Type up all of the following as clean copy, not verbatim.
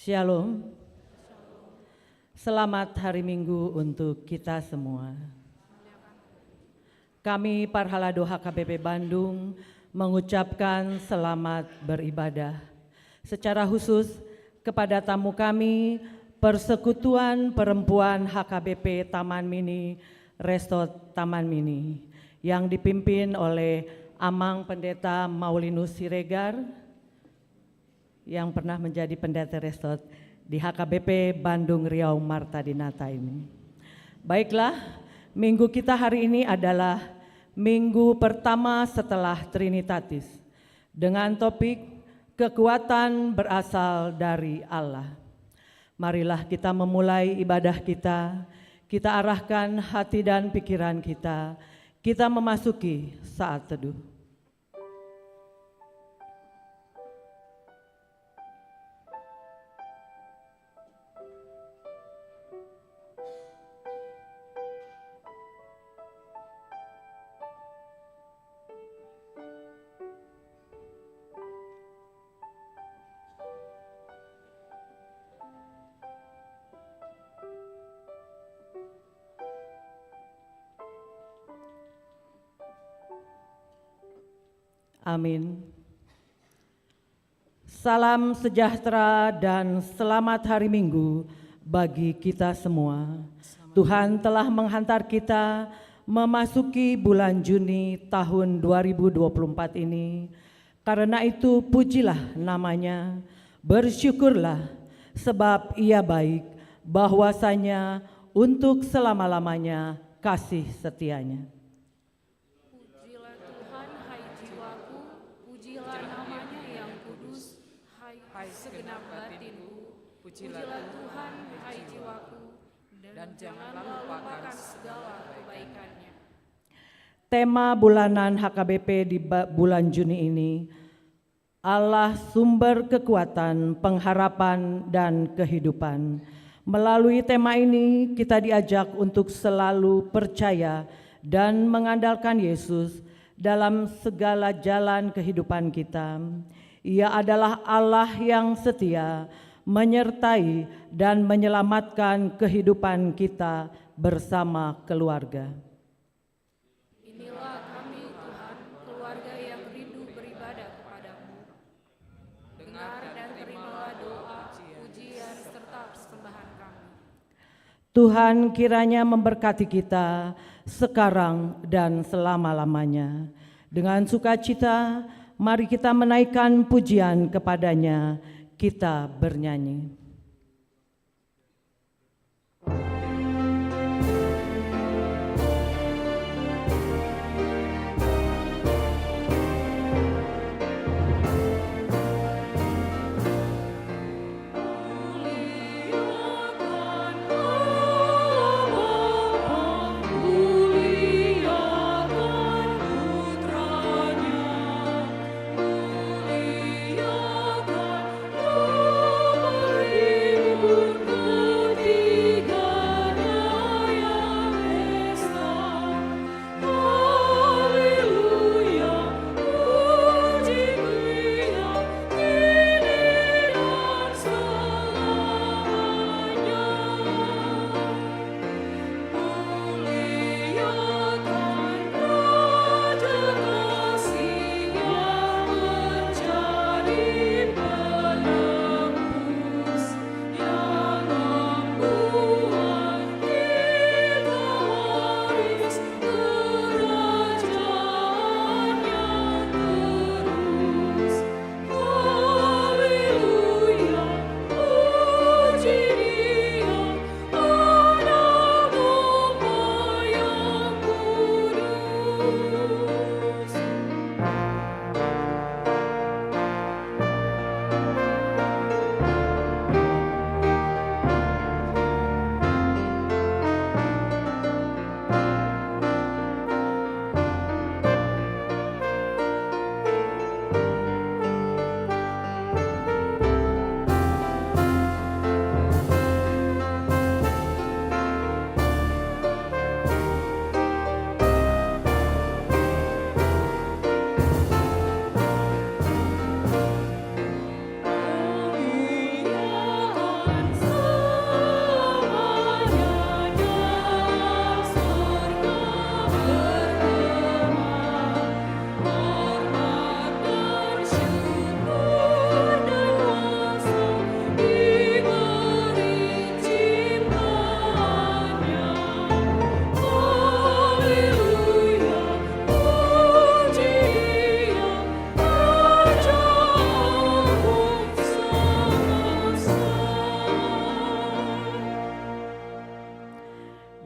Shalom. Selamat hari Minggu untuk kita semua. Kami Parhalado HKBP Bandung mengucapkan selamat beribadah. Secara khusus kepada tamu kami, Persekutuan Perempuan HKBP Taman Mini, Resort Taman Mini, yang dipimpin oleh Amang Pendeta Maulinus Siregar, yang pernah menjadi pendeta resort di HKBP Bandung Riau Marta Dinata ini. Baiklah, minggu kita hari ini adalah minggu pertama setelah Trinitatis dengan topik kekuatan berasal dari Allah. Marilah kita memulai ibadah kita arahkan hati dan pikiran kita memasuki saat teduh. Amin. Salam sejahtera dan selamat hari Minggu bagi kita semua. Tuhan telah menghantar kita memasuki bulan Juni tahun 2024 ini. Karena itu pujilah namanya, bersyukurlah sebab Ia baik, bahwasanya untuk selama-lamanya kasih setianya. Segenap batinku, pujilah Tuhan, hai jiwaku, dan janganlah lupakan segala kebaikannya. Tema bulanan HKBP di bulan Juni ini, Allah sumber kekuatan, pengharapan, dan kehidupan. Melalui tema ini kita diajak untuk selalu percaya dan mengandalkan Yesus dalam segala jalan kehidupan kita. Ia adalah Allah yang setia, menyertai dan menyelamatkan kehidupan kita bersama keluarga. Inilah kami Tuhan, keluarga yang rindu beribadah kepadamu. Dengar dan terimalah doa, pujian serta persembahan kami. Tuhan kiranya memberkati kita sekarang dan selama-lamanya. Dengan sukacita, mari kita menaikkan pujian kepadanya, kita bernyanyi. Muliakan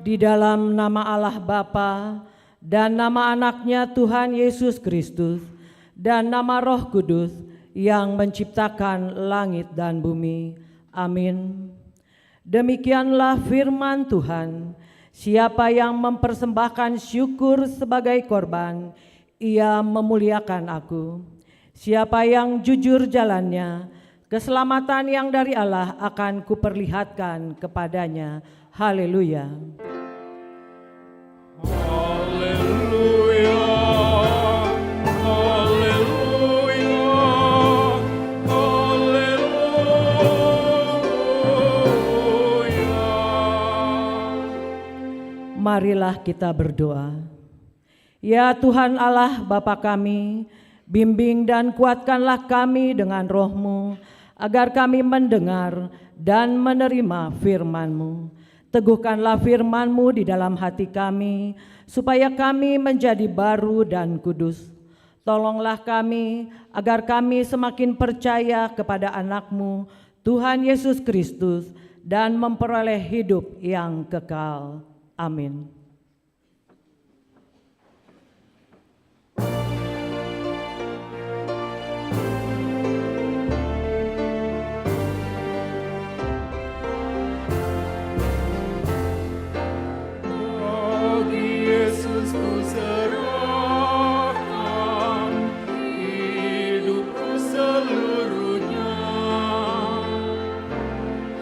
Di dalam nama Allah Bapa dan nama anaknya Tuhan Yesus Kristus dan nama Roh Kudus yang menciptakan langit dan bumi. Amin. Demikianlah firman Tuhan. Siapa yang mempersembahkan syukur sebagai korban, ia memuliakan aku. Siapa yang jujur jalannya, keselamatan yang dari Allah akan kuperlihatkan kepadanya. Haleluya. Haleluya, haleluya, haleluya. Marilah kita berdoa. Ya Tuhan Allah Bapa kami, bimbing dan kuatkanlah kami dengan roh-Mu, agar kami mendengar dan menerima firman-Mu. Teguhkanlah firman-Mu di dalam hati kami, supaya kami menjadi baru dan kudus. Tolonglah kami, agar kami semakin percaya kepada anak-Mu, Tuhan Yesus Kristus, dan memperoleh hidup yang kekal. Amin. Bagi Yesus ku serahkan hidupku seluruhnya,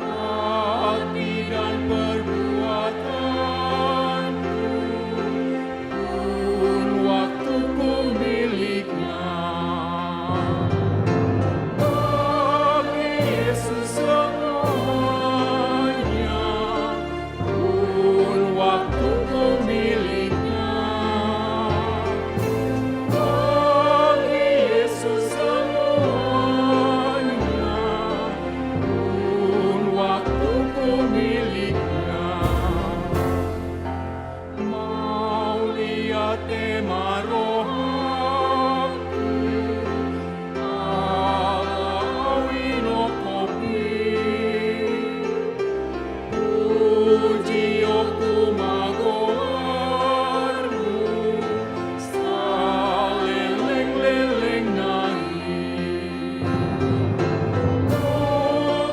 hati dan perbuatanku, pun waktuku miliknya. Bagi Yesus semuanya, pun waktuku miliknya. Bagi Yesus semuanya, pun waktuku miliknya. Mau lihat tema rohaku, Allah winokopi, puji oku magoarmu, saleleng-leleng naik.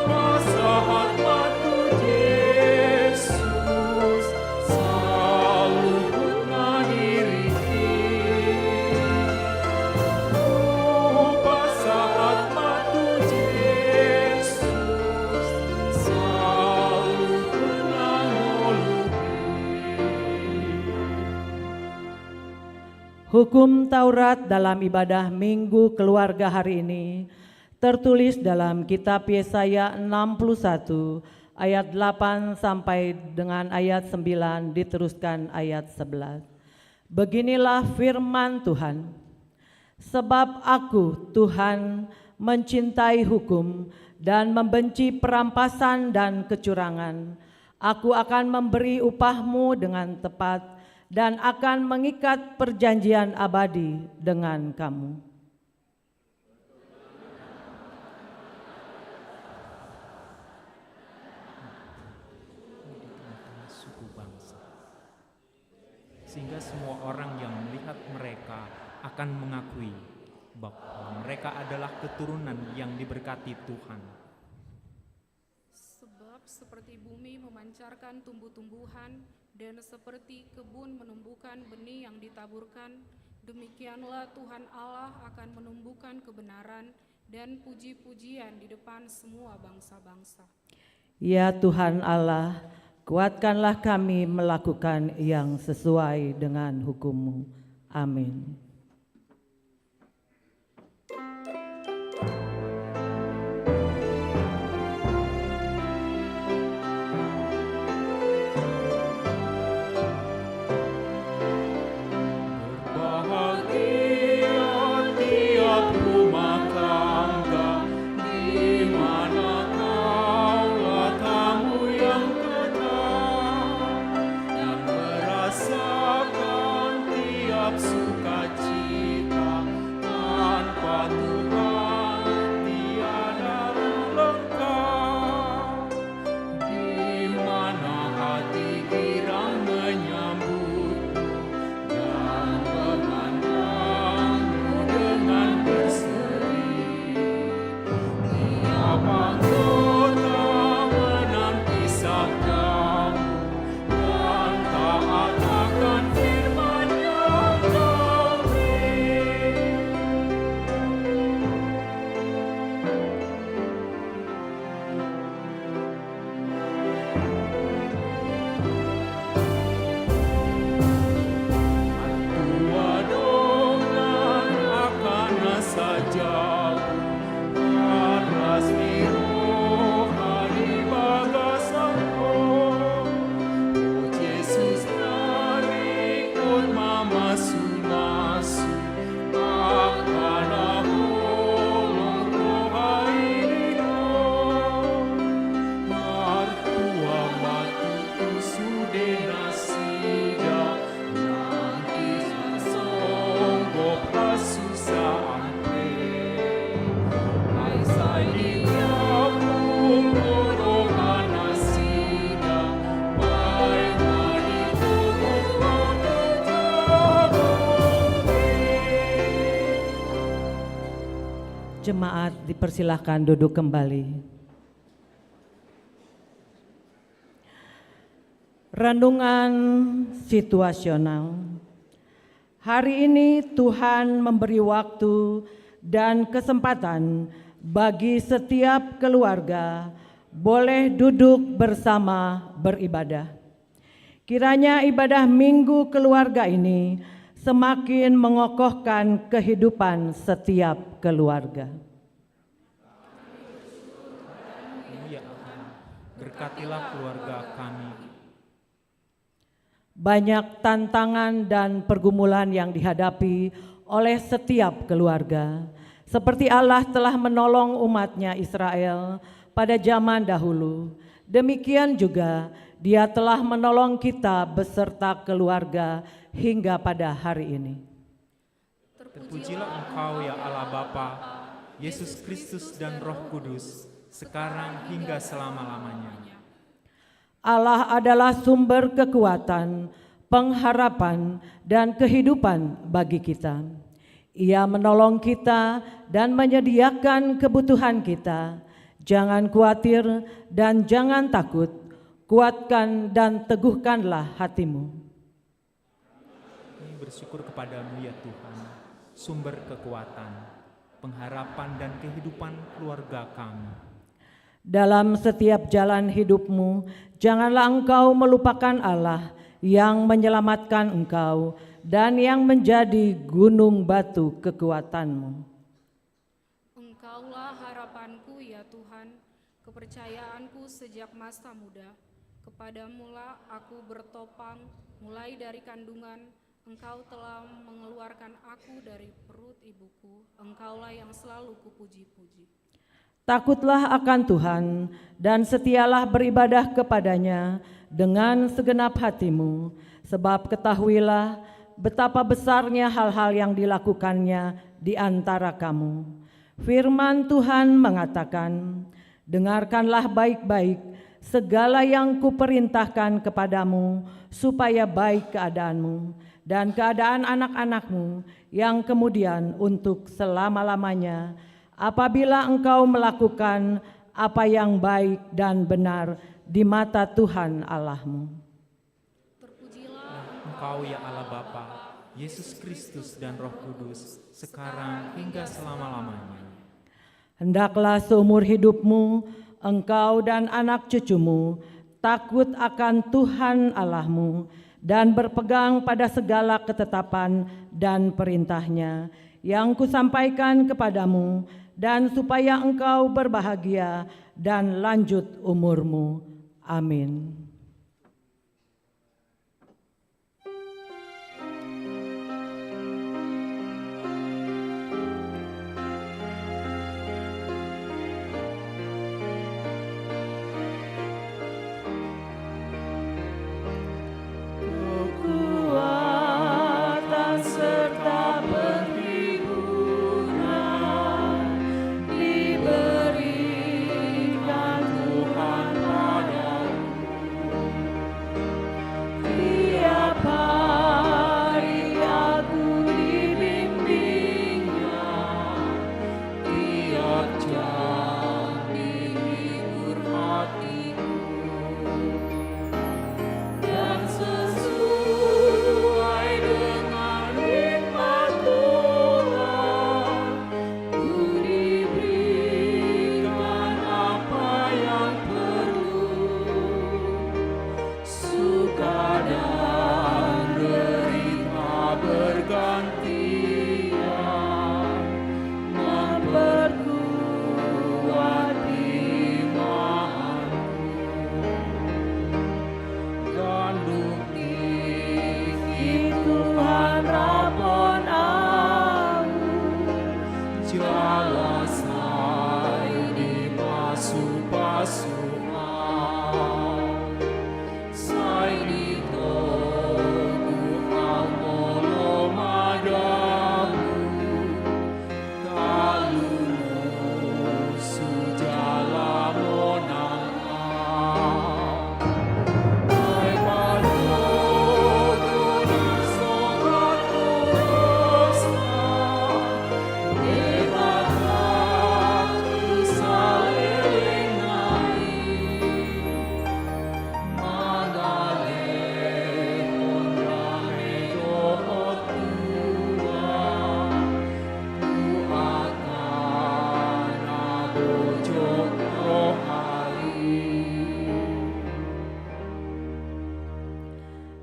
Masahat matu Yesus, saluhut ngahiriki. Masahat matu Yesus, saluhut ngaholupi. Hukum Taurat dalam ibadah Minggu Keluarga hari ini tertulis dalam kitab Yesaya 61 ayat 8 sampai dengan ayat 9, diteruskan ayat 11. Beginilah firman Tuhan. Sebab aku, Tuhan, mencintai hukum dan membenci perampasan dan kecurangan. Aku akan memberi upahmu dengan tepat dan akan mengikat perjanjian abadi dengan kamu. Suku bangsa, sehingga semua orang yang melihat mereka akan mengakui bahwa mereka adalah keturunan yang diberkati Tuhan. Sebab seperti bumi memancarkan tumbuh-tumbuhan dan seperti kebun menumbuhkan benih yang ditaburkan, demikianlah Tuhan Allah akan menumbuhkan kebenaran dan puji-pujian di depan semua bangsa-bangsa. Ya Tuhan Allah, kuatkanlah kami melakukan yang sesuai dengan hukum-Mu. Amin. Berbahagia tiap rumah tangga, di mana kaulah tamu yang tetap, dan merasakan tiap sukacita. Tanpa Tuhan tiada lengkap, di mana hati girang Jemaat dipersilahkan duduk kembali. Renungan situasional. Hari ini Tuhan memberi waktu dan kesempatan bagi setiap keluarga boleh duduk bersama beribadah. Kiranya ibadah Minggu Keluarga ini semakin mengokohkan kehidupan setiap keluarga. Ya Allah, berkatilah keluarga kami. Banyak tantangan dan pergumulan yang dihadapi oleh setiap keluarga. Seperti Allah telah menolong umatnya Israel pada zaman dahulu, demikian juga Dia telah menolong kita beserta keluarga hingga pada hari ini. Terpujilah Engkau ya Allah Bapa, Yesus Kristus dan Roh Kudus, sekarang hingga selama-lamanya. Allah adalah sumber kekuatan, pengharapan, dan kehidupan bagi kita. Ia menolong kita dan menyediakan kebutuhan kita. Jangan khawatir dan jangan takut, kuatkan dan teguhkanlah hatimu. Kami bersyukur kepadamu ya Tuhan, sumber kekuatan, pengharapan dan kehidupan keluarga kami. Dalam setiap jalan hidupmu, janganlah engkau melupakan Allah yang menyelamatkan engkau dan yang menjadi gunung batu kekuatanmu. Engkaulah harapanku ya Tuhan, kepercayaanku sejak masa muda. Kepadamulah aku bertopang, mulai dari kandungan. Engkau telah mengeluarkan aku dari perut ibuku. Engkaulah yang selalu kupuji-puji. Takutlah akan Tuhan dan setialah beribadah kepadanya dengan segenap hatimu, sebab ketahuilah betapa besarnya hal-hal yang dilakukannya di antara kamu. Firman Tuhan mengatakan, dengarkanlah baik-baik segala yang kuperintahkan kepadamu, supaya baik keadaanmu dan keadaan anak-anakmu yang kemudian untuk selama-lamanya, apabila engkau melakukan apa yang baik dan benar di mata Tuhan Allahmu. Terpujilah Engkau ya Allah Bapa, Yesus Kristus dan Roh Kudus, sekarang hingga selama-lamanya. Hendaklah seumur hidupmu, engkau dan anak cucumu takut akan Tuhan Allahmu dan berpegang pada segala ketetapan dan perintahnya yang kusampaikan kepadamu, dan supaya engkau berbahagia dan lanjut umurmu. Amin.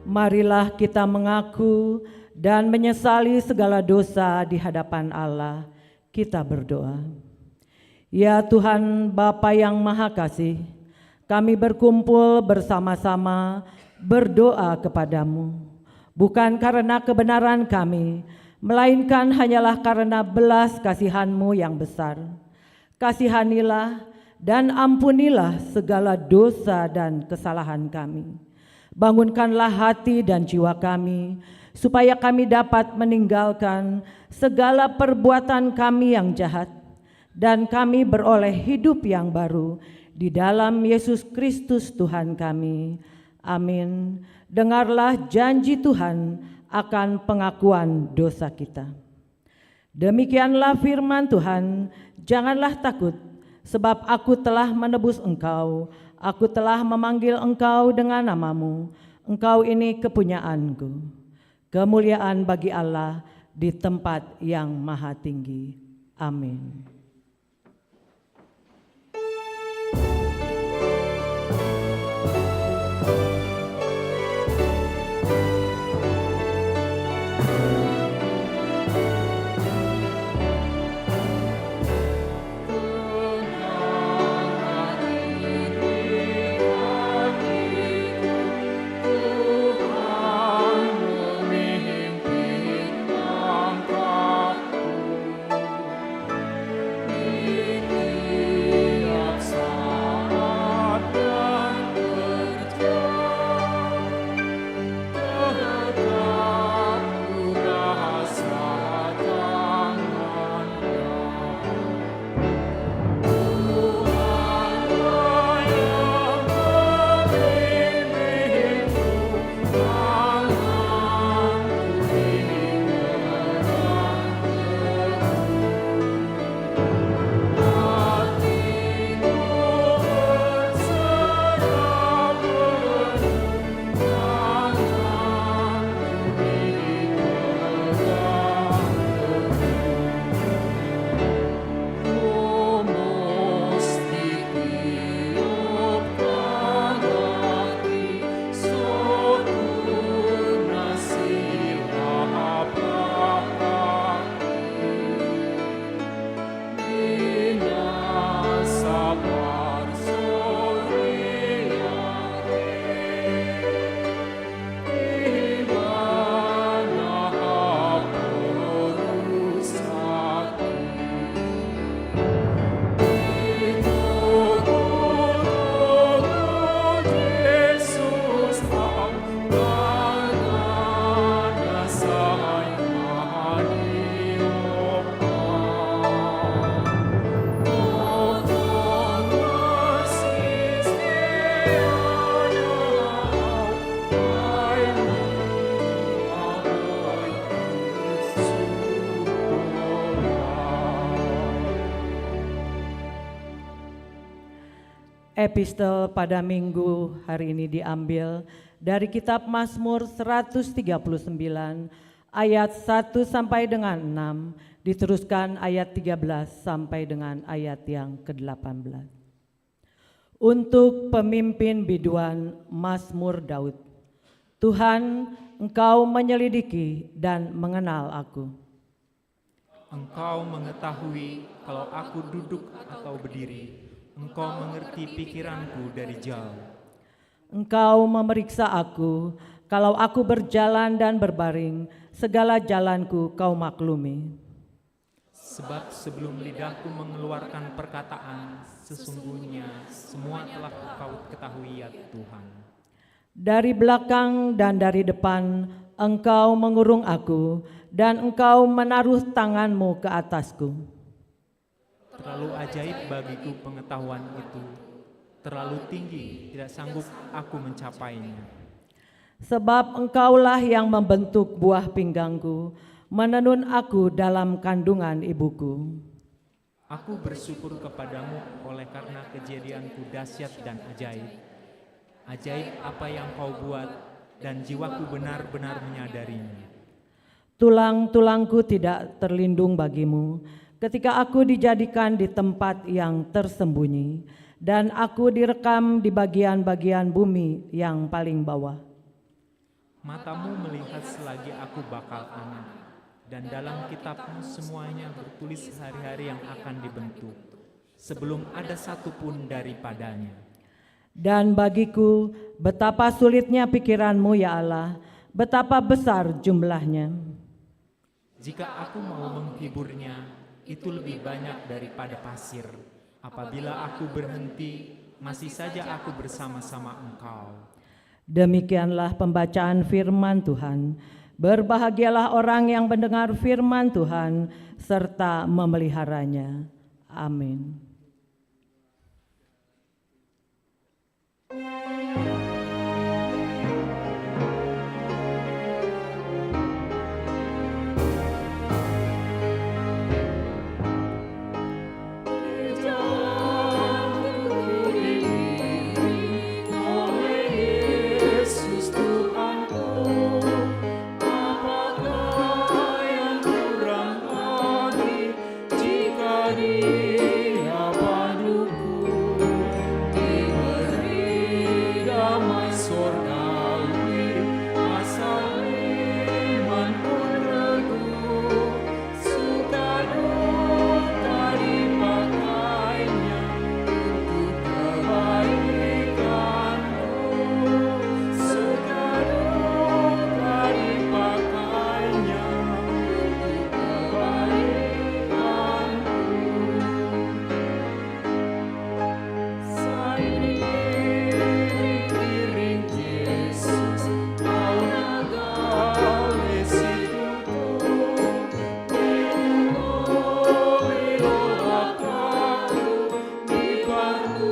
Marilah kita mengaku dan menyesali segala dosa di hadapan Allah. Kita berdoa. Ya Tuhan Bapa yang Maha Kasih, kami berkumpul bersama-sama berdoa kepadamu, bukan karena kebenaran kami, melainkan hanyalah karena belas kasihan-Mu yang besar. Kasihanilah dan ampunilah segala dosa dan kesalahan kami. Bangunkanlah hati dan jiwa kami, supaya kami dapat meninggalkan segala perbuatan kami yang jahat, dan kami beroleh hidup yang baru di dalam Yesus Kristus Tuhan kami. Amin. Dengarlah janji Tuhan akan pengakuan dosa kita. Demikianlah firman Tuhan, janganlah takut, sebab aku telah menebus engkau, aku telah memanggil engkau dengan namamu, engkau ini kepunyaanku. Kemuliaan bagi Allah di tempat yang maha tinggi. Amin. Epistel pada minggu hari ini diambil dari kitab Mazmur 139 ayat 1 sampai dengan 6, diteruskan ayat 13 sampai dengan ayat yang ke-18. Untuk pemimpin biduan Mazmur Daud. Tuhan, Engkau menyelidiki dan mengenal aku. Engkau mengetahui kalau aku duduk atau berdiri. Engkau mengerti pikiranku dari jauh. Engkau memeriksa aku, kalau aku berjalan dan berbaring, segala jalanku Kau maklumi. Sebab sebelum lidahku mengeluarkan perkataan, sesungguhnya semua telah Kau ketahui ya Tuhan. Dari belakang dan dari depan, Engkau mengurung aku, dan Engkau menaruh tangan-Mu ke atasku. Terlalu ajaib bagiku pengetahuan itu, terlalu tinggi, tidak sanggup aku mencapainya. Sebab Engkaulah yang membentuk buah pinggangku, menenun aku dalam kandungan ibuku. Aku bersyukur kepadamu oleh karena kejadianku dahsyat dan ajaib. Ajaib apa yang Kau buat, dan jiwaku benar-benar menyadarinya. Tulang-tulangku tidak terlindung bagimu, ketika aku dijadikan di tempat yang tersembunyi, dan aku direkam di bagian-bagian bumi yang paling bawah. Matamu melihat selagi aku bakal anak, dan dalam kitabmu semuanya bertulis hari-hari yang akan dibentuk, sebelum ada satupun daripadanya. Dan bagiku, betapa sulitnya pikiran-Mu ya Allah, betapa besar jumlahnya. Jika aku mau menghiburnya, itu lebih banyak daripada pasir. Apabila aku berhenti, masih saja aku bersama-sama Engkau. Demikianlah pembacaan firman Tuhan. Berbahagialah orang yang mendengar firman Tuhan serta memeliharanya. Amin. Yesus Tuhanku, apakah yang kurang lagi jika Dia paduku, diberi damai sorgawi, asal iman pun teguh, suka duka dipakainya untuk kebaikanku, suka duka dipakainya untuk kebaikanku. Sairing Yesus, kau nagale situtu, menunggu akaku, di parku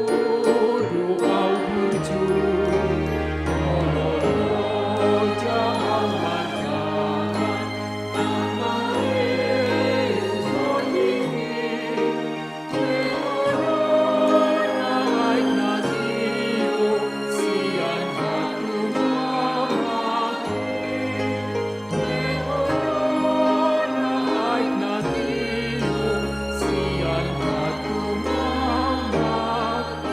doa bujur. Tolong jangan nama Yesus ini, naik nasio, sian hatu mamaki. Naik nasio, sian hatu mamaki.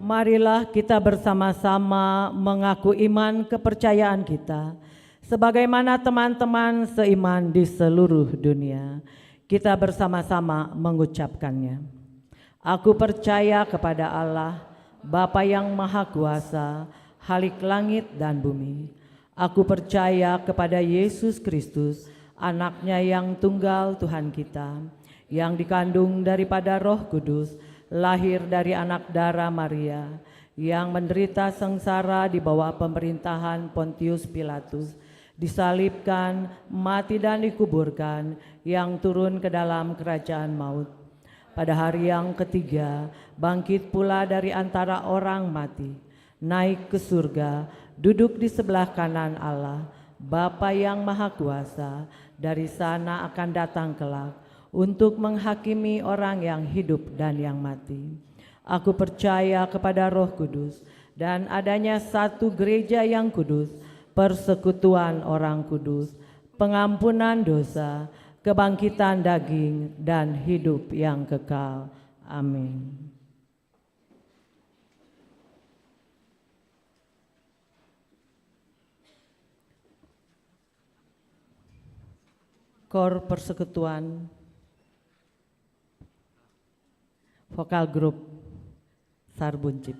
Marilah kita bersama-sama mengaku iman kepercayaan kita, sebagaimana teman-teman seiman di seluruh dunia. Kita bersama-sama mengucapkannya. Aku percaya kepada Allah, Bapa yang Maha Kuasa, Khalik langit dan bumi. Aku percaya kepada Yesus Kristus, anaknya yang tunggal Tuhan kita, yang dikandung daripada Roh Kudus, lahir dari anak darah Maria, yang menderita sengsara di bawah pemerintahan Pontius Pilatus, disalibkan, mati dan dikuburkan, yang turun ke dalam kerajaan maut. Pada hari yang ketiga, bangkit pula dari antara orang mati, naik ke surga, duduk di sebelah kanan Allah, Bapa yang Maha Kuasa, dari sana akan datang kelak, untuk menghakimi orang yang hidup dan yang mati. Aku percaya kepada Roh Kudus dan adanya satu gereja yang kudus, persekutuan orang kudus, pengampunan dosa, kebangkitan daging, dan hidup yang kekal. Amin. Kor Persekutuan, vokal grup Sarbuncip.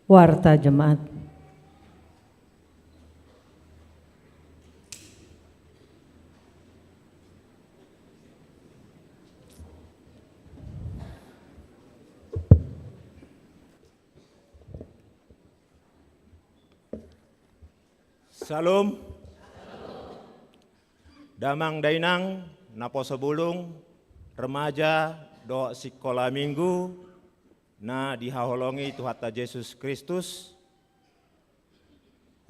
Warta Jemaat. Salam. Damang dainang, napo sebulung, remaja, do sekolah minggu, na dihaholongi Tuhata Yesus Kristus,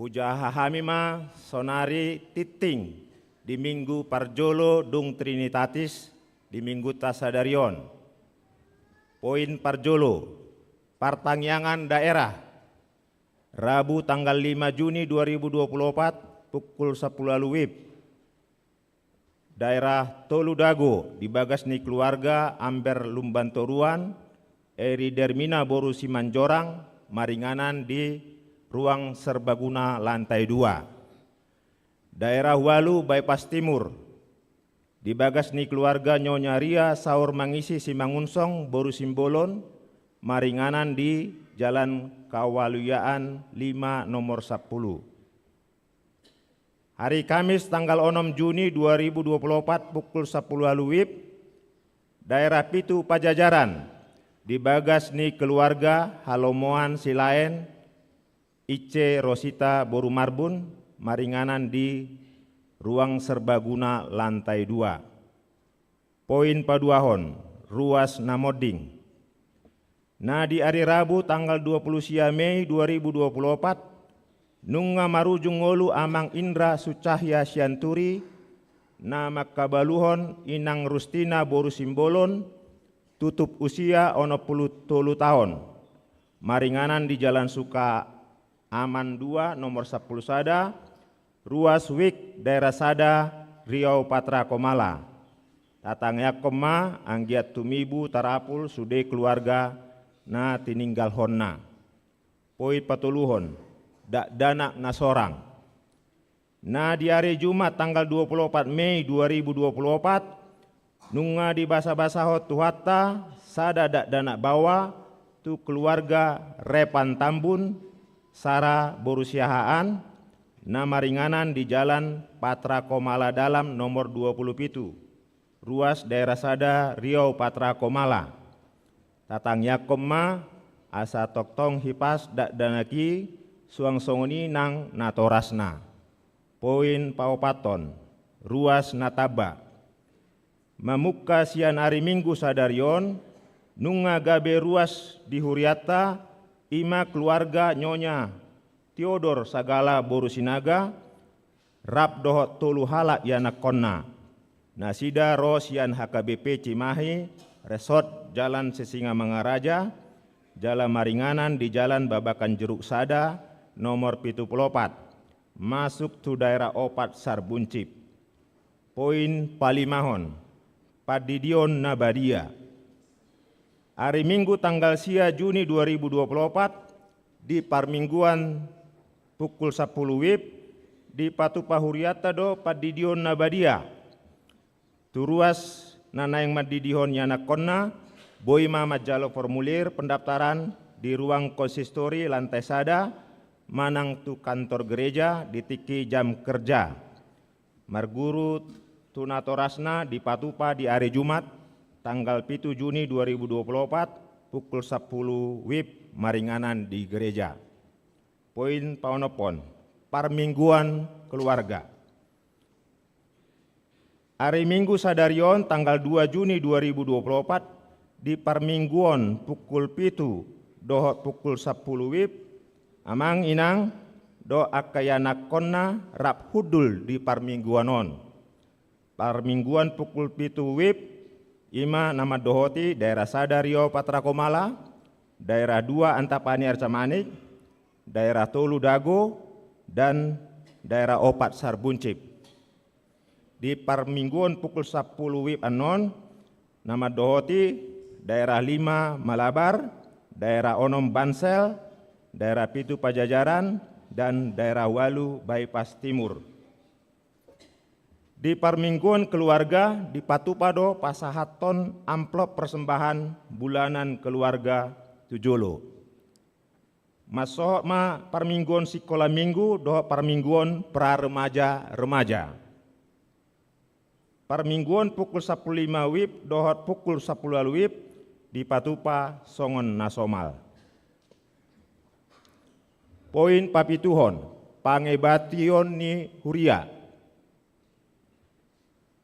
hujaha hamima sonari titing di minggu parjolo dung Trinitatis di minggu tasadarion. Poin parjolo, partangyangan daerah, Rabu tanggal 5 Juni 2024 pukul 10 WIB. Daerah Toludago di Bagasni keluarga Amber Lumbantoruan, Eri Dermina Boru Simanjorang, Maringanan di ruang serbaguna lantai 2. Daerah Walu Bypass Timur di Bagasni keluarga Nyonya Ria Saur Mangisi Simangunsong Boru Simbolon, Maringanan di Jalan Kawaluyaan 5 nomor 10. Hari Kamis tanggal 6 Juni 2024 pukul 10 WIB, daerah Pitu Pajajaran di Bagasni keluarga Halomoan Silaen, Ice Rosita Boru Marbun, Maringanan di ruang serbaguna lantai 2. Poin paduahon, ruas Namoding. Nah di hari Rabu tanggal 20 Mei 2024, nunga marujung ngolu amang Indra Sucahya Sianturi, nama kabaluhon Inang Rustina Boru Simbolon, tutup usia 60 tahun. Maringanan di Jalan Suka Aman 2 nomor 10 Sada, ruas Wik daerah Sada, Riau Patra Komala. Tatang yakoma anggiat tumibu tarapul sude keluarga na tininggal honna. Poin patuluhon, dak dana nasorang. Na di hari Jumat tanggal 24 Mei 2024, nunga di basa-basa Tuhata sada dak dana bawa tu keluarga Repan Tambun, Sara Borusiahaan, na Maringanan di Jalan Patra Komala Dalam nomor 27, ruas daerah Sada Riau Patra Komala. Tatang yakoma asa toktong hipas dak danaki suang songoni nang natorasna. Poin paupaton, ruas nataba. Mamuka sian hari Minggu sadarion, nunga gabe ruas di Huriata, ima keluarga Nyonya Theodor Sagala Boru Sinaga, rap dohot tolu halak yanak konna. Nasida ros yan HKBP Cimahi, Resort Jalan Sesinga Mangaraja, Jalan Maringanan di Jalan Babakan Jeruk Sada, nomor 74, masuk tu daerah Opat Sarbuncip. Poin palimahon, Padidion Nabadia. Hari Minggu tanggal sia Juni 2024 di Parmingguan pukul 10 WIB di Patupa Huriata do Padidion Nabadia. Turuas Nanaing Madidihon Yana Konna, Boima Majalo formulir pendaftaran di ruang konsistori lantai Sada, manang tu kantor gereja di tiki jam kerja. Marguru tunatorasna di Patupa di hari Jumat tanggal 7 Juni 2024 pukul 10 WIB Maringanan di gereja. Poin paonopon, Parmingguan keluarga. Hari Minggu sadarion tanggal 2 Juni 2024 di Parmingguan pukul 7 dohot pukul 10 WIB, amang inang do akayanak konna rap hudul di Parmingguanon. Parmingguan pukul 7 WIB, ima nama dohoti daerah Sada Riau Patra Komala, daerah 2 Antapani Arcamanik, daerah Tolu Dago, dan daerah Opat Sarbuncip. Di Parmingguan pukul 10 WIB anon, nama dohoti daerah 5 Malabar, daerah Onom Bansel, daerah Pitu Pajajaran, dan daerah Walu Bypass Timur. Di Parmingguan keluarga di Patupado pasahaton amplop persembahan bulanan keluarga Tujolo. Masoh ma parmingguan sekolah minggu doho parmingguan pra remaja. Parmingguan pukul 15 WIB doho pukul 10 WIB di Patupa Songon Nasomal. Poin papituhon pangebation ni huria.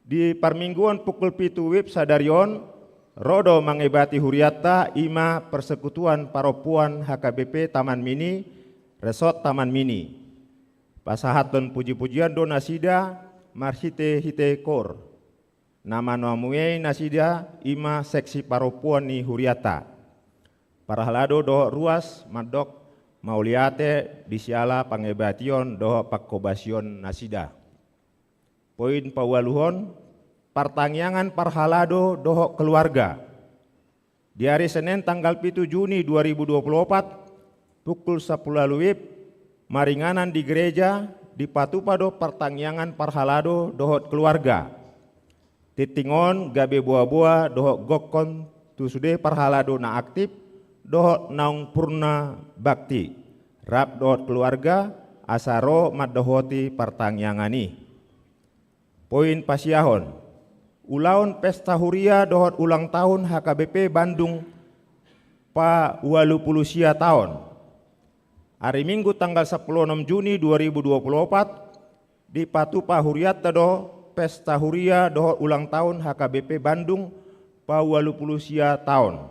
Di parmingguan pukul 7 WIB sadarion rodo mangebati huriata ima persekutuan paropuan HKBP Taman Mini Resort Taman Mini. Pasahaton puji-pujian do nasida marhite hite kor. Nama namue nasida ima seksi paropuan ni huriata. Parahalado do ruas madok mauliate disiala pangebation do pakobasion nasida. Poin pawaluhon pertangyangan parhalado doho keluarga. Di hari Senin tanggal 7 Juni 2024 pukul 10 WIB maringanan di gereja di Patupa do pertangyangan parhalado doho keluarga. Titingon gabe buah-buah doho gokon tusude parhalado na aktif doho naung purna bakti. Rap doho keluarga asaro maddohoti pertangyangani. Poin pasiahon, ulaun pesta huria dohot ulang tahun HKBP Bandung pa 80 tahun. Hari Minggu tanggal 16 Juni 2024 di Patupa Huriata do pesta huria dohot ulang tahun HKBP Bandung pa 80 tahun.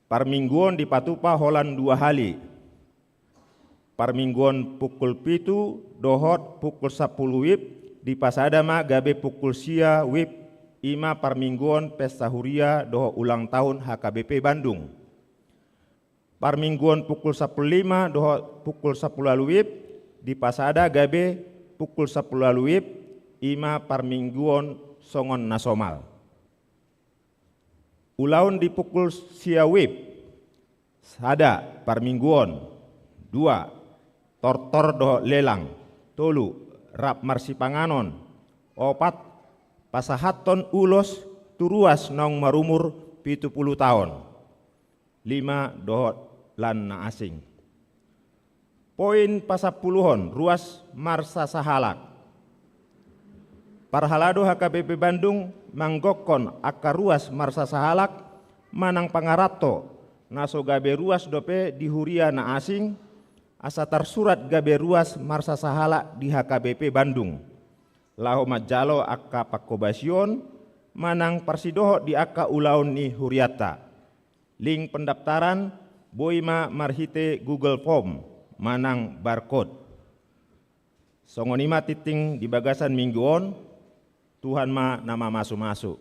Parmingguan di Patupa holan 2 hali. Parmingguan pukul 7 dohot pukul 10 WIB di Pasadama gabe pukul sia WIB ima parmingguan pesta huria doho ulang tahun HKBP Bandung. Parmingguan pukul 15 doho pukul 10 WIB di Pasada gabe pukul 10 WIB ima parmingguan Songon Nasomal. Ulaun di pukul sia WIB sada parmingguan 2 tortor doho lelang tolu rap marsipanganon, 4 pasahaton ulos turuas nong marumur 70 tahun, 5 dohot lan na asing. Poin pasapuluhon ruas marsa sahalak. Parhalado HKBP Bandung manggokon akar ruas marsa sahalak manang pangarato naso gabe ruas dope di huria na asing asa tersurat gabe ruas marsa sahala di HKBP Bandung. Laho majalo akka pakobasion manang parsidoho di akka ulaun ni huriata. Link pendaftaran boima marhite Google Form manang barcode. Songonima titing di bagasan mingguon Tuhan ma nama masu-masu.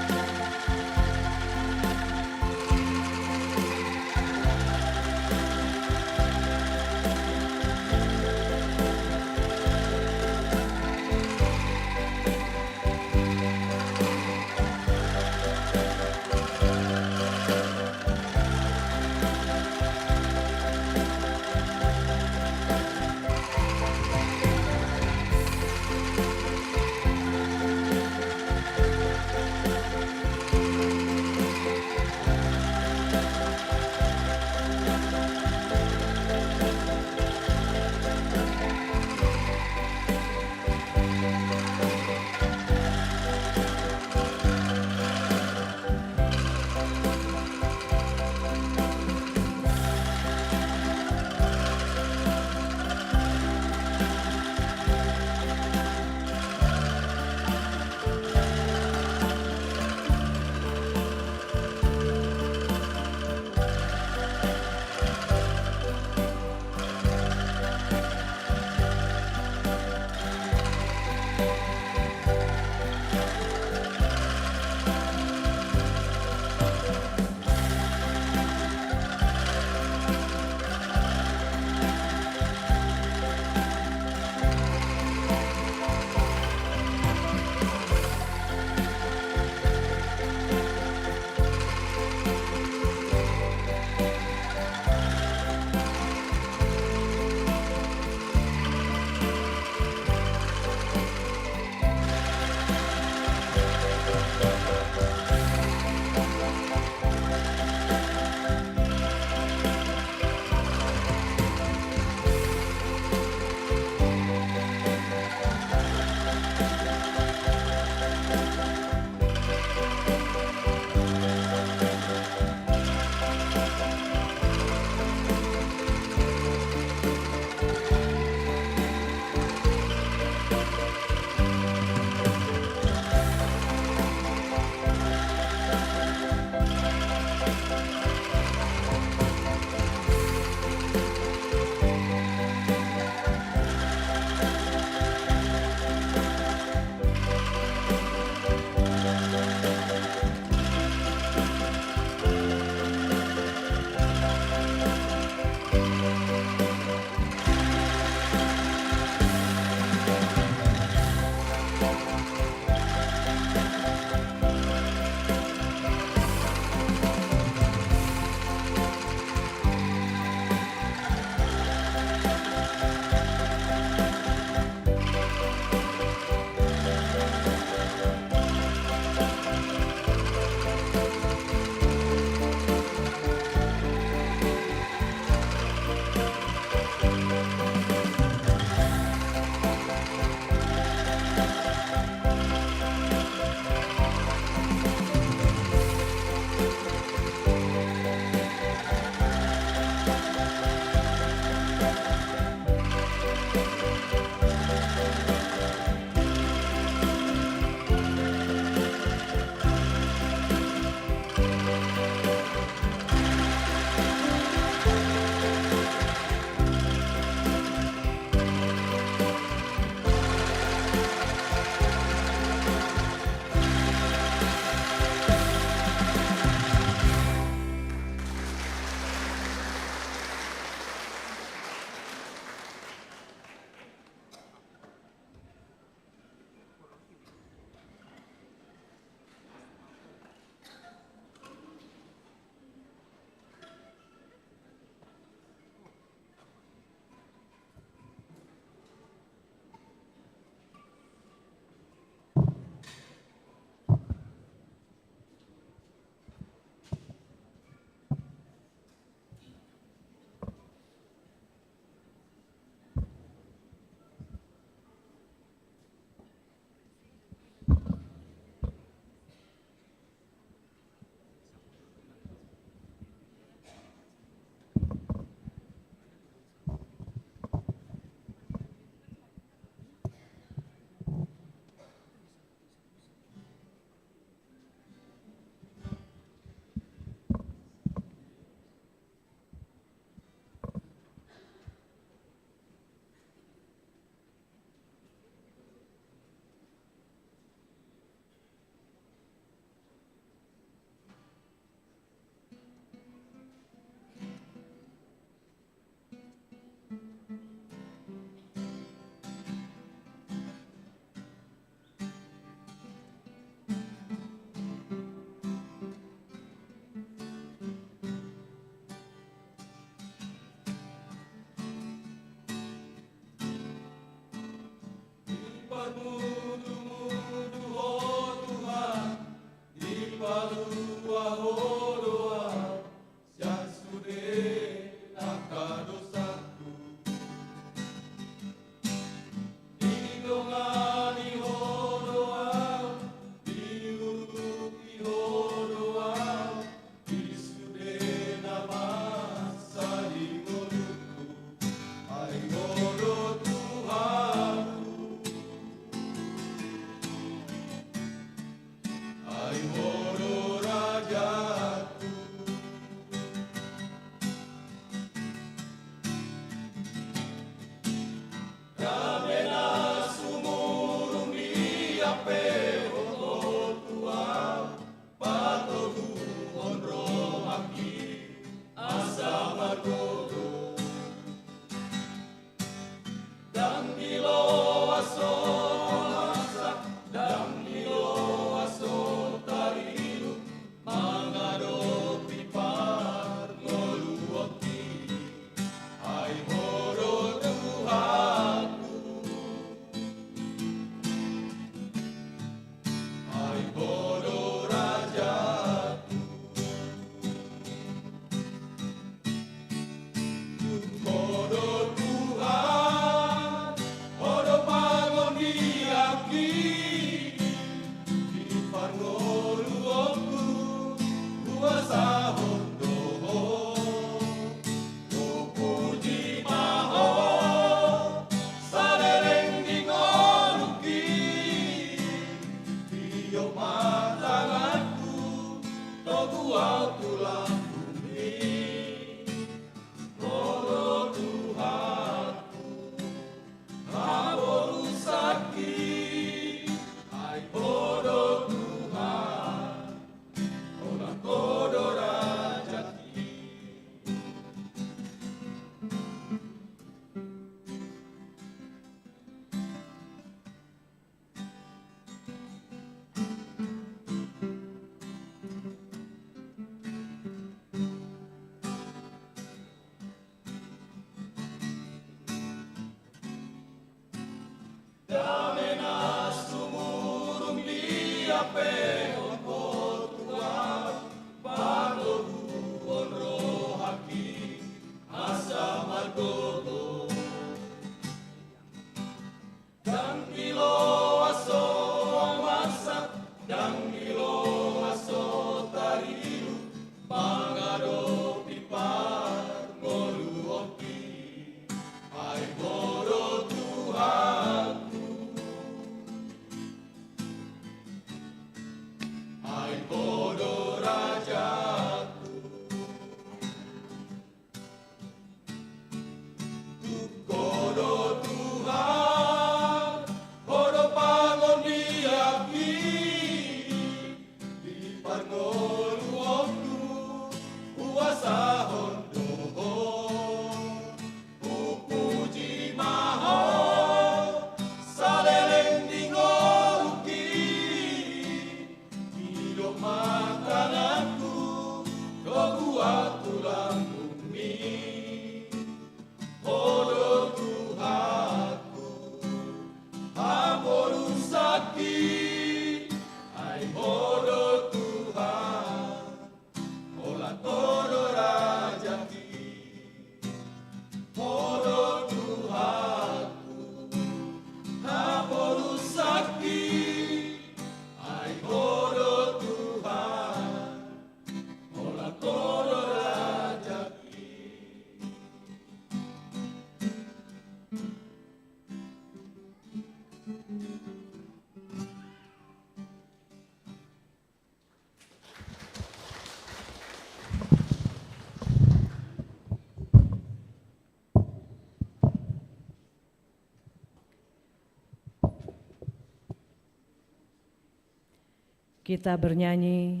Kita bernyanyi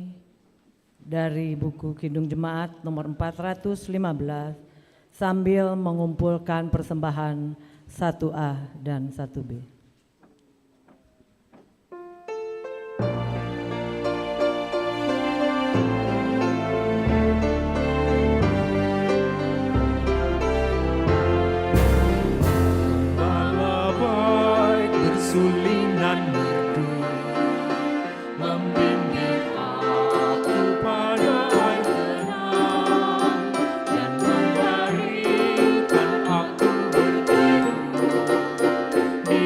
dari buku Kidung Jemaat nomor 415 sambil mengumpulkan persembahan 1A dan 1B. Bala baik bersulinan merdu, membimbing aku pada air tenang, dan membaringkan aku berteduh di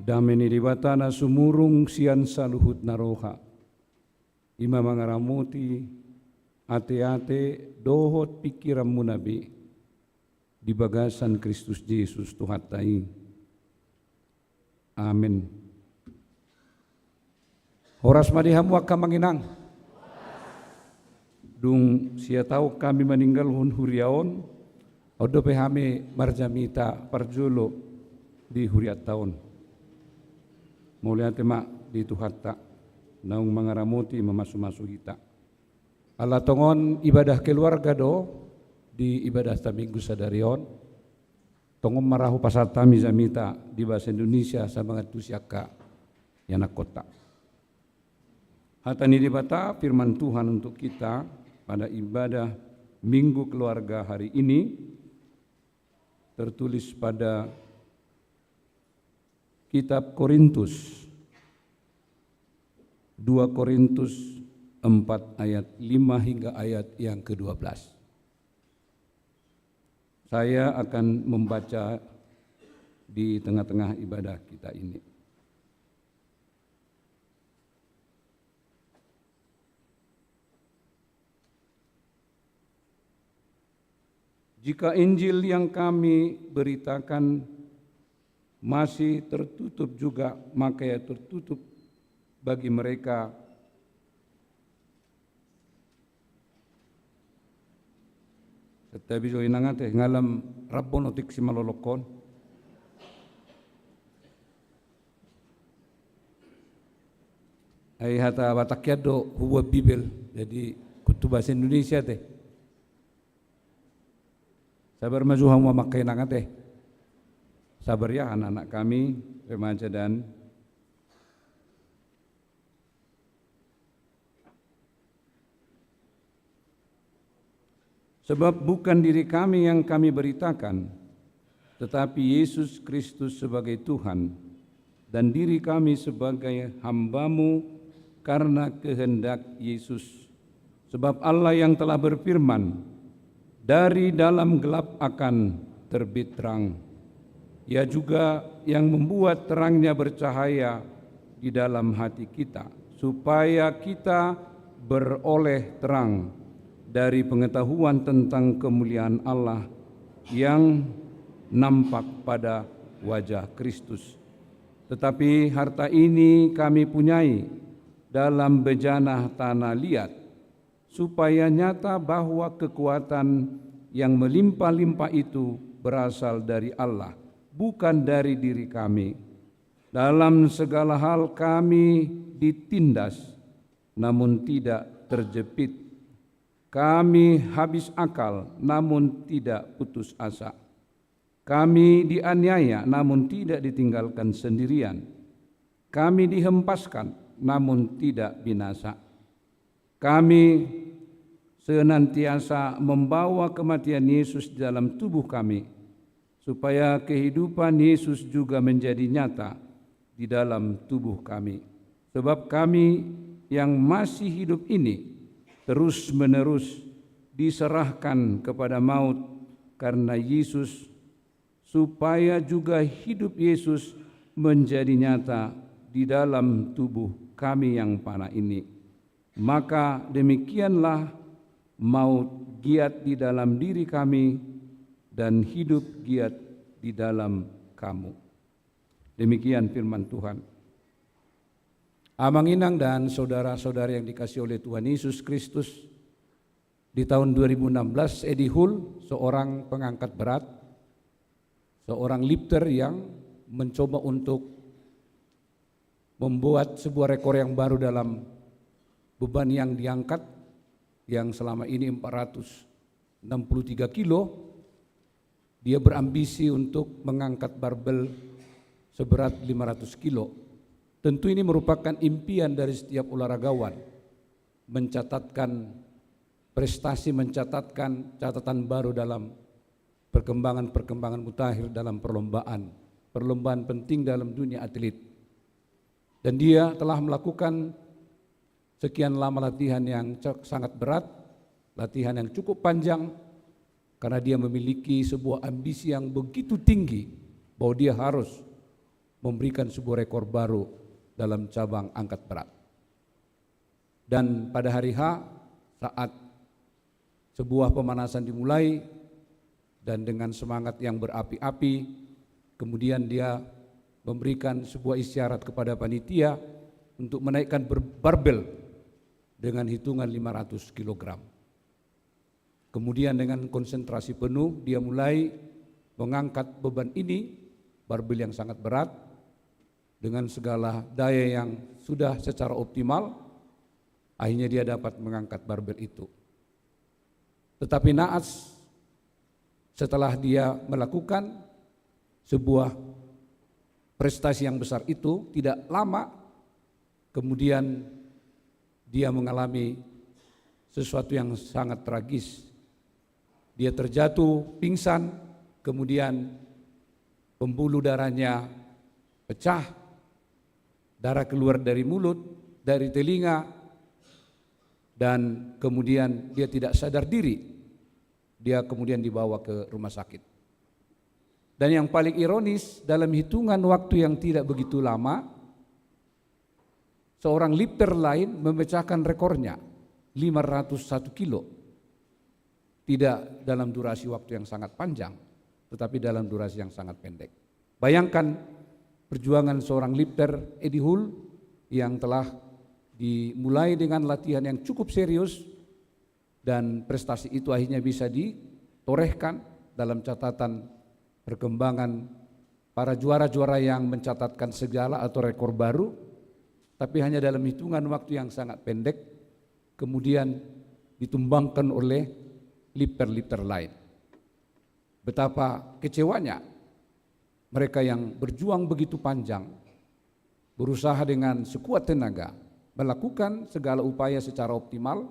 dameni dibatana sumurung sian saluhut naroha. Ima mangaramuti ate-ate dohot pikiran munabi di bagasan Kristus Yesus Tuhan tai. Amin. Horas madihamu akan manginang. Dung sia tahu kami meninggal hun huriaon. Odo pehame marjamita parjulo di huriat tahun. Mulia tema di Tuhan tak naung mangaramuti memasu-masu kita. Allah tongon ibadah keluarga do di ibadah taminggu sadarion. Tongon marahu pasar tami zamita di bahasa Indonesia sama tusiaka yanak kota. Hatani dibata firman Tuhan untuk kita pada ibadah minggu keluarga hari ini tertulis pada kitab Korintus 2 Korintus 4 ayat 5 hingga ayat yang ke-12. Saya akan membaca di tengah-tengah ibadah kita ini. Jika Injil yang kami beritakan masih tertutup juga, maka ya tertutup bagi mereka tetapi jo inangate ngalam rabbon otik si malolokon ay hata batakyado huwa bibel, jadi kutu bahasa Indonesia teh sabar majuham wa makai nangate. Sabar ya anak-anak kami, remaja dan sebab bukan diri kami yang kami beritakan, tetapi Yesus Kristus sebagai Tuhan dan diri kami sebagai hamba-Mu karena kehendak Yesus. Sebab Allah yang telah berfirman, dari dalam gelap akan terbit terang. Ia juga yang membuat terangnya bercahaya di dalam hati kita, supaya kita beroleh terang dari pengetahuan tentang kemuliaan Allah yang nampak pada wajah Kristus. Tetapi harta ini kami punyai dalam bejana tanah liat, supaya nyata bahwa kekuatan yang melimpah-limpah itu berasal dari Allah, bukan dari diri kami. Dalam segala hal kami ditindas, namun tidak terjepit. Kami habis akal, namun tidak putus asa. Kami dianiaya, namun tidak ditinggalkan sendirian. Kami dihempaskan, namun tidak binasa. Kami senantiasa membawa kematian Yesus dalam tubuh kami, supaya kehidupan Yesus juga menjadi nyata di dalam tubuh kami. Sebab kami yang masih hidup ini terus-menerus diserahkan kepada maut karena Yesus, supaya juga hidup Yesus menjadi nyata di dalam tubuh kami yang panah ini. Maka demikianlah maut giat di dalam diri kami dan hidup giat di dalam kamu. Demikian firman Tuhan. Amang Inang dan saudara-saudara yang dikasihi oleh Tuhan Yesus Kristus, di tahun 2016 Eddie Hull, seorang pengangkat berat, seorang lifter yang mencoba untuk membuat sebuah rekor yang baru dalam beban yang diangkat, yang selama ini 463 kilo. Dia berambisi untuk mengangkat barbel seberat 500 kilo. Tentu ini merupakan impian dari setiap olahragawan, mencatatkan prestasi, mencatatkan catatan baru dalam perkembangan mutakhir dalam perlombaan penting dalam dunia atlet. Dan dia telah melakukan sekian lama latihan yang sangat berat, latihan yang cukup panjang, karena dia memiliki sebuah ambisi yang begitu tinggi bahwa dia harus memberikan sebuah rekor baru dalam cabang angkat berat. Dan pada hari H, saat sebuah pemanasan dimulai dan dengan semangat yang berapi-api, kemudian dia memberikan sebuah isyarat kepada panitia untuk menaikkan barbel dengan hitungan 500 kg. Kemudian dengan konsentrasi penuh dia mulai mengangkat beban ini, barbel yang sangat berat, dengan segala daya yang sudah secara optimal, akhirnya dia dapat mengangkat barbel itu. Tetapi naas setelah dia melakukan sebuah prestasi yang besar itu, tidak lama kemudian dia mengalami sesuatu yang sangat tragis. Dia terjatuh, pingsan, kemudian pembuluh darahnya pecah, darah keluar dari mulut, dari telinga, dan kemudian dia tidak sadar diri. Dia kemudian dibawa ke rumah sakit. Dan yang paling ironis, dalam hitungan waktu yang tidak begitu lama, seorang lifter lain memecahkan rekornya, 501 kilo. Tidak dalam durasi waktu yang sangat panjang, tetapi dalam durasi yang sangat pendek. Bayangkan perjuangan seorang lifter Eddie Hull yang telah dimulai dengan latihan yang cukup serius, dan prestasi itu akhirnya bisa ditorehkan dalam catatan perkembangan para juara-juara yang mencatatkan segala atau rekor baru, tapi hanya dalam hitungan waktu yang sangat pendek, kemudian ditumbangkan oleh lifter-lifter lain. Betapa kecewanya mereka yang berjuang begitu panjang, berusaha dengan sekuat tenaga, melakukan segala upaya secara optimal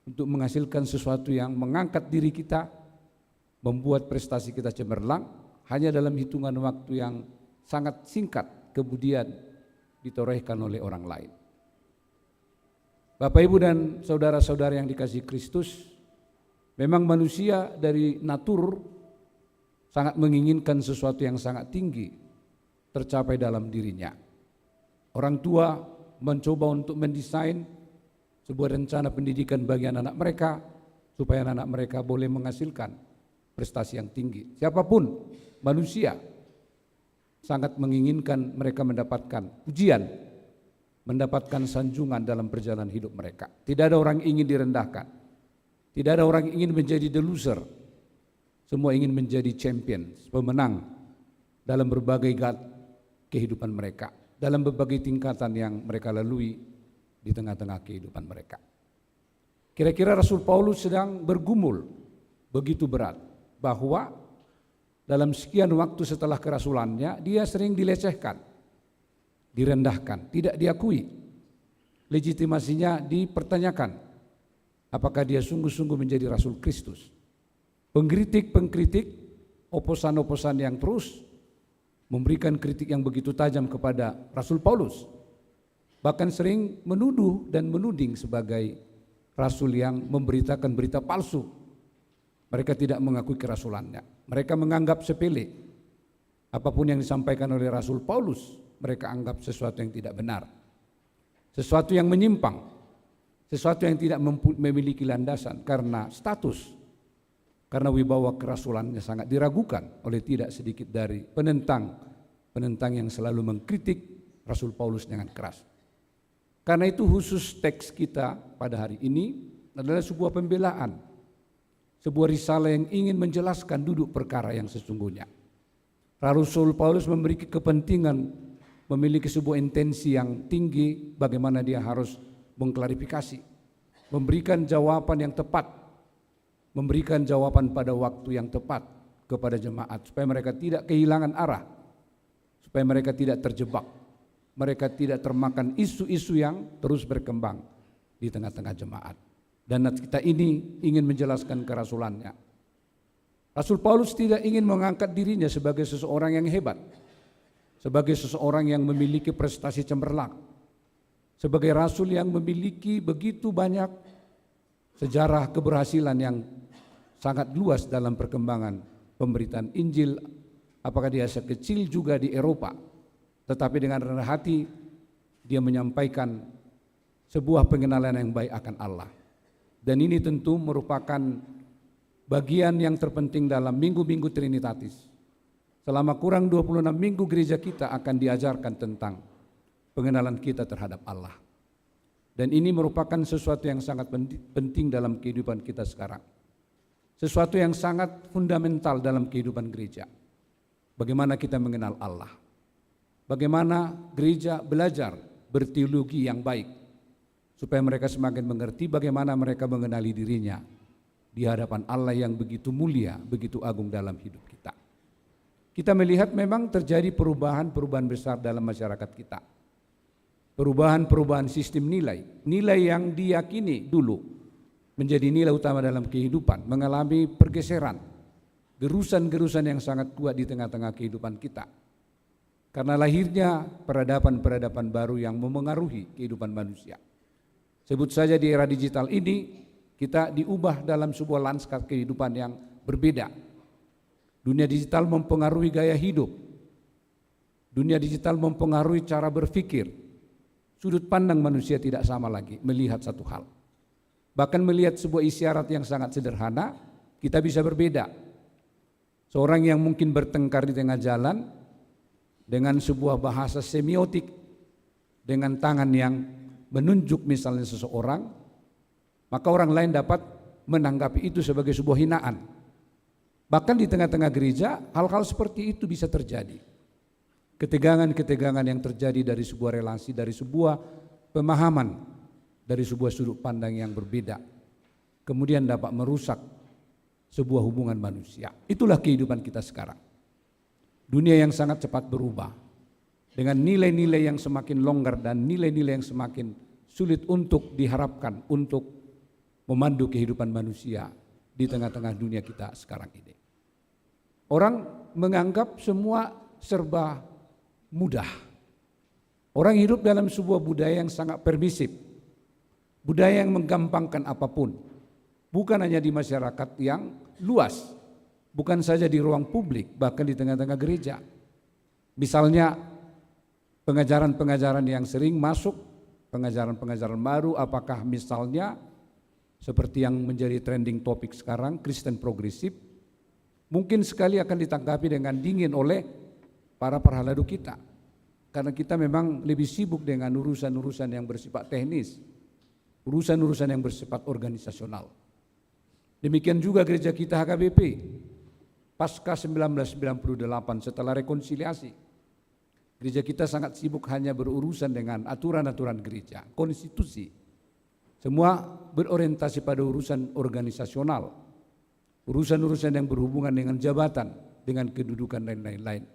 untuk menghasilkan sesuatu yang mengangkat diri kita, membuat prestasi kita cemerlang, hanya dalam hitungan waktu yang sangat singkat kemudian ditorehkan oleh orang lain. Bapak, Ibu, dan saudara-saudara yang dikasihi Kristus, memang manusia dari natur sangat menginginkan sesuatu yang sangat tinggi tercapai dalam dirinya. Orang tua mencoba untuk mendesain sebuah rencana pendidikan bagi anak-anak mereka, supaya anak-anak mereka boleh menghasilkan prestasi yang tinggi. Siapapun manusia sangat menginginkan mereka mendapatkan pujian, mendapatkan sanjungan dalam perjalanan hidup mereka. Tidak ada orang ingin direndahkan, tidak ada orang ingin menjadi the loser. Semua ingin menjadi champion, pemenang dalam berbagai kehidupan mereka, dalam berbagai tingkatan yang mereka lalui di tengah-tengah kehidupan mereka. Kira-kira Rasul Paulus sedang bergumul begitu berat bahwa dalam sekian waktu setelah kerasulannya dia sering dilecehkan, direndahkan, tidak diakui. Legitimasinya dipertanyakan, apakah dia sungguh-sungguh menjadi Rasul Kristus. Pengkritik-pengkritik, oposan-oposan yang terus memberikan kritik yang begitu tajam kepada Rasul Paulus, bahkan sering menuduh dan menuding sebagai rasul yang memberitakan berita palsu. Mereka tidak mengakui kerasulannya. Mereka menganggap sepele apapun yang disampaikan oleh Rasul Paulus. Mereka anggap sesuatu yang tidak benar, sesuatu yang menyimpang, sesuatu yang tidak memiliki landasan karena status, karena wibawa kerasulannya sangat diragukan oleh tidak sedikit dari penentang yang selalu mengkritik Rasul Paulus dengan keras. Karena itu khusus teks kita pada hari ini adalah sebuah pembelaan, sebuah risalah yang ingin menjelaskan duduk perkara yang sesungguhnya. Rasul Paulus memiliki kepentingan, memiliki sebuah intensi yang tinggi bagaimana dia harus mengklarifikasi, memberikan jawaban yang tepat, memberikan jawaban pada waktu yang tepat kepada jemaat supaya mereka tidak kehilangan arah, supaya mereka tidak terjebak, mereka tidak termakan isu-isu yang terus berkembang di tengah-tengah jemaat. Dan kita ini ingin menjelaskan kerasulannya. Rasul Paulus tidak ingin mengangkat dirinya sebagai seseorang yang hebat, sebagai seseorang yang memiliki prestasi cemerlang, sebagai rasul yang memiliki begitu banyak sejarah keberhasilan yang sangat luas dalam perkembangan pemberitaan Injil, apakah dia sekecil juga di Eropa, tetapi dengan rendah hati dia menyampaikan sebuah pengenalan yang baik akan Allah. Dan ini tentu merupakan bagian yang terpenting dalam minggu-minggu Trinitatis. Selama kurang 26 minggu gereja kita akan diajarkan tentang pengenalan kita terhadap Allah. Dan ini merupakan sesuatu yang sangat penting dalam kehidupan kita sekarang. Sesuatu yang sangat fundamental dalam kehidupan gereja. Bagaimana kita mengenal Allah. Bagaimana gereja belajar berteologi yang baik. Supaya mereka semakin mengerti bagaimana mereka mengenali dirinya di hadapan Allah yang begitu mulia, begitu agung dalam hidup kita. Kita melihat memang terjadi perubahan-perubahan besar dalam masyarakat kita. Perubahan-perubahan sistem nilai. Nilai yang diyakini dulu menjadi nilai utama dalam kehidupan, mengalami pergeseran, gerusan-gerusan yang sangat kuat di tengah-tengah kehidupan kita. Karena lahirnya peradaban-peradaban baru yang memengaruhi kehidupan manusia. Sebut saja di era digital ini, kita diubah dalam sebuah lanskap kehidupan yang berbeda. Dunia digital mempengaruhi gaya hidup. Dunia digital mempengaruhi cara berpikir. Sudut pandang manusia tidak sama lagi melihat satu hal. Bahkan melihat sebuah isyarat yang sangat sederhana, kita bisa berbeda. Seorang yang mungkin bertengkar di tengah jalan dengan sebuah bahasa semiotik, dengan tangan yang menunjuk misalnya seseorang, maka orang lain dapat menanggapi itu sebagai sebuah hinaan. Bahkan di tengah-tengah gereja, hal-hal seperti itu bisa terjadi. Ketegangan-ketegangan yang terjadi dari sebuah relasi, dari sebuah pemahaman, dari sebuah sudut pandang yang berbeda, kemudian dapat merusak sebuah hubungan manusia. Itulah kehidupan kita sekarang. Dunia yang sangat cepat berubah, dengan nilai-nilai yang semakin longgar dan nilai-nilai yang semakin sulit untuk diharapkan untuk memandu kehidupan manusia di tengah-tengah dunia kita sekarang ini. Orang menganggap semua serba mudah. Orang hidup dalam sebuah budaya yang sangat permisif, budaya yang menggampangkan apapun, bukan hanya di masyarakat yang luas, bukan saja di ruang publik, bahkan di tengah-tengah gereja. Misalnya pengajaran-pengajaran yang sering masuk, pengajaran-pengajaran baru, apakah misalnya seperti yang menjadi trending topik sekarang, Kristen progresif, mungkin sekali akan ditanggapi dengan dingin oleh para perhaladu kita. Karena kita memang lebih sibuk dengan urusan-urusan yang bersifat teknis, urusan-urusan yang bersifat organisasional. Demikian juga gereja kita HKBP, pasca 1998 setelah rekonsiliasi. Gereja kita sangat sibuk hanya berurusan dengan aturan-aturan gereja, konstitusi. Semua berorientasi pada urusan organisasional, urusan-urusan yang berhubungan dengan jabatan, dengan kedudukan dan lain-lain.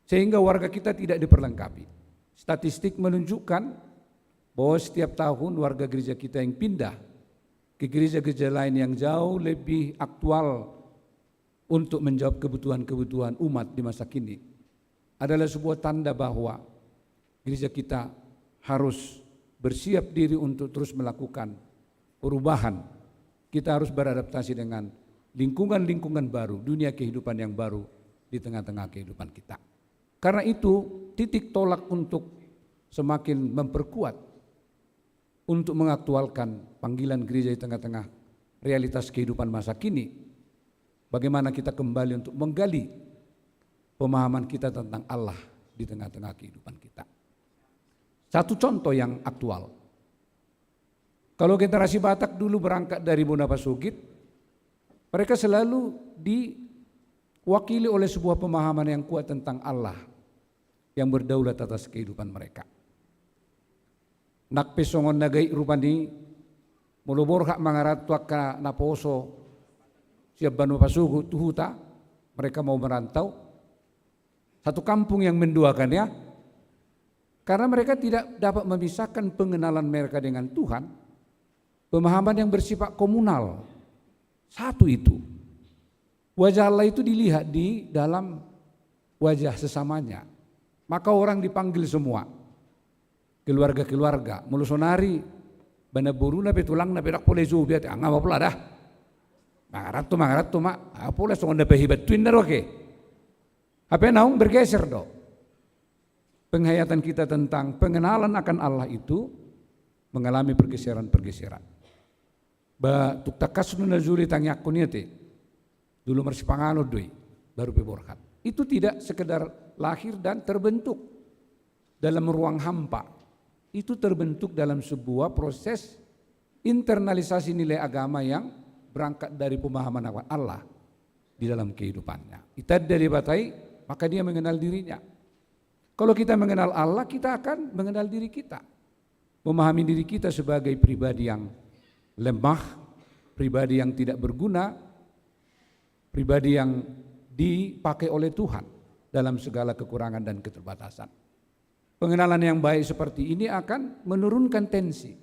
Sehingga warga kita tidak diperlengkapi. Statistik menunjukkan bahwa setiap tahun warga gereja kita yang pindah ke gereja-gereja lain yang jauh lebih aktual untuk menjawab kebutuhan-kebutuhan umat di masa kini adalah sebuah tanda bahwa gereja kita harus bersiap diri untuk terus melakukan perubahan. Kita harus beradaptasi dengan lingkungan-lingkungan baru, dunia kehidupan yang baru di tengah-tengah kehidupan kita. Karena itu titik tolak untuk semakin memperkuat, untuk mengaktualkan panggilan gereja di tengah-tengah realitas kehidupan masa kini. Bagaimana kita kembali untuk menggali pemahaman kita tentang Allah di tengah-tengah kehidupan kita. Satu contoh yang aktual. Kalau generasi Batak dulu berangkat dari Bonapasugit, mereka selalu diwakili oleh sebuah pemahaman yang kuat tentang Allah yang berdaulat atas kehidupan mereka. Nak pesongon nagai rupani mulubor hak mangarat tuaka naposo siap banu pasugu tuhuta, mereka mau merantau. Satu kampung yang menduakannya, karena mereka tidak dapat memisahkan pengenalan mereka dengan Tuhan, pemahaman yang bersifat komunal. Satu itu, wajah Allah itu dilihat di dalam wajah sesamanya. Maka orang dipanggil semua, keluarga-keluarga, mulusonari, bana buruna petulang na pedak pole zubiat, angga mapula dah. Mangarat tu mak, pole songon da pehibat tuin dar oke. Apa naung bergeser do. penghayatan kita tentang pengenalan akan Allah itu mengalami pergeseran-pergeseran. Ba tuktakas nunazuli tangyakun yate. Dulu marsipangalo doi baru peborhat. Itu tidak sekedar lahir dan terbentuk dalam ruang hampa. Itu terbentuk dalam sebuah proses internalisasi nilai agama yang berangkat dari pemahaman akan Allah di dalam kehidupannya. Itad dari batai, maka dia mengenal dirinya. Kalau kita mengenal Allah, kita akan mengenal diri kita. Memahami diri kita sebagai pribadi yang lemah, pribadi yang tidak berguna, pribadi yang dipakai oleh Tuhan dalam segala kekurangan dan keterbatasan. Pengenalan yang baik seperti ini akan menurunkan tensi,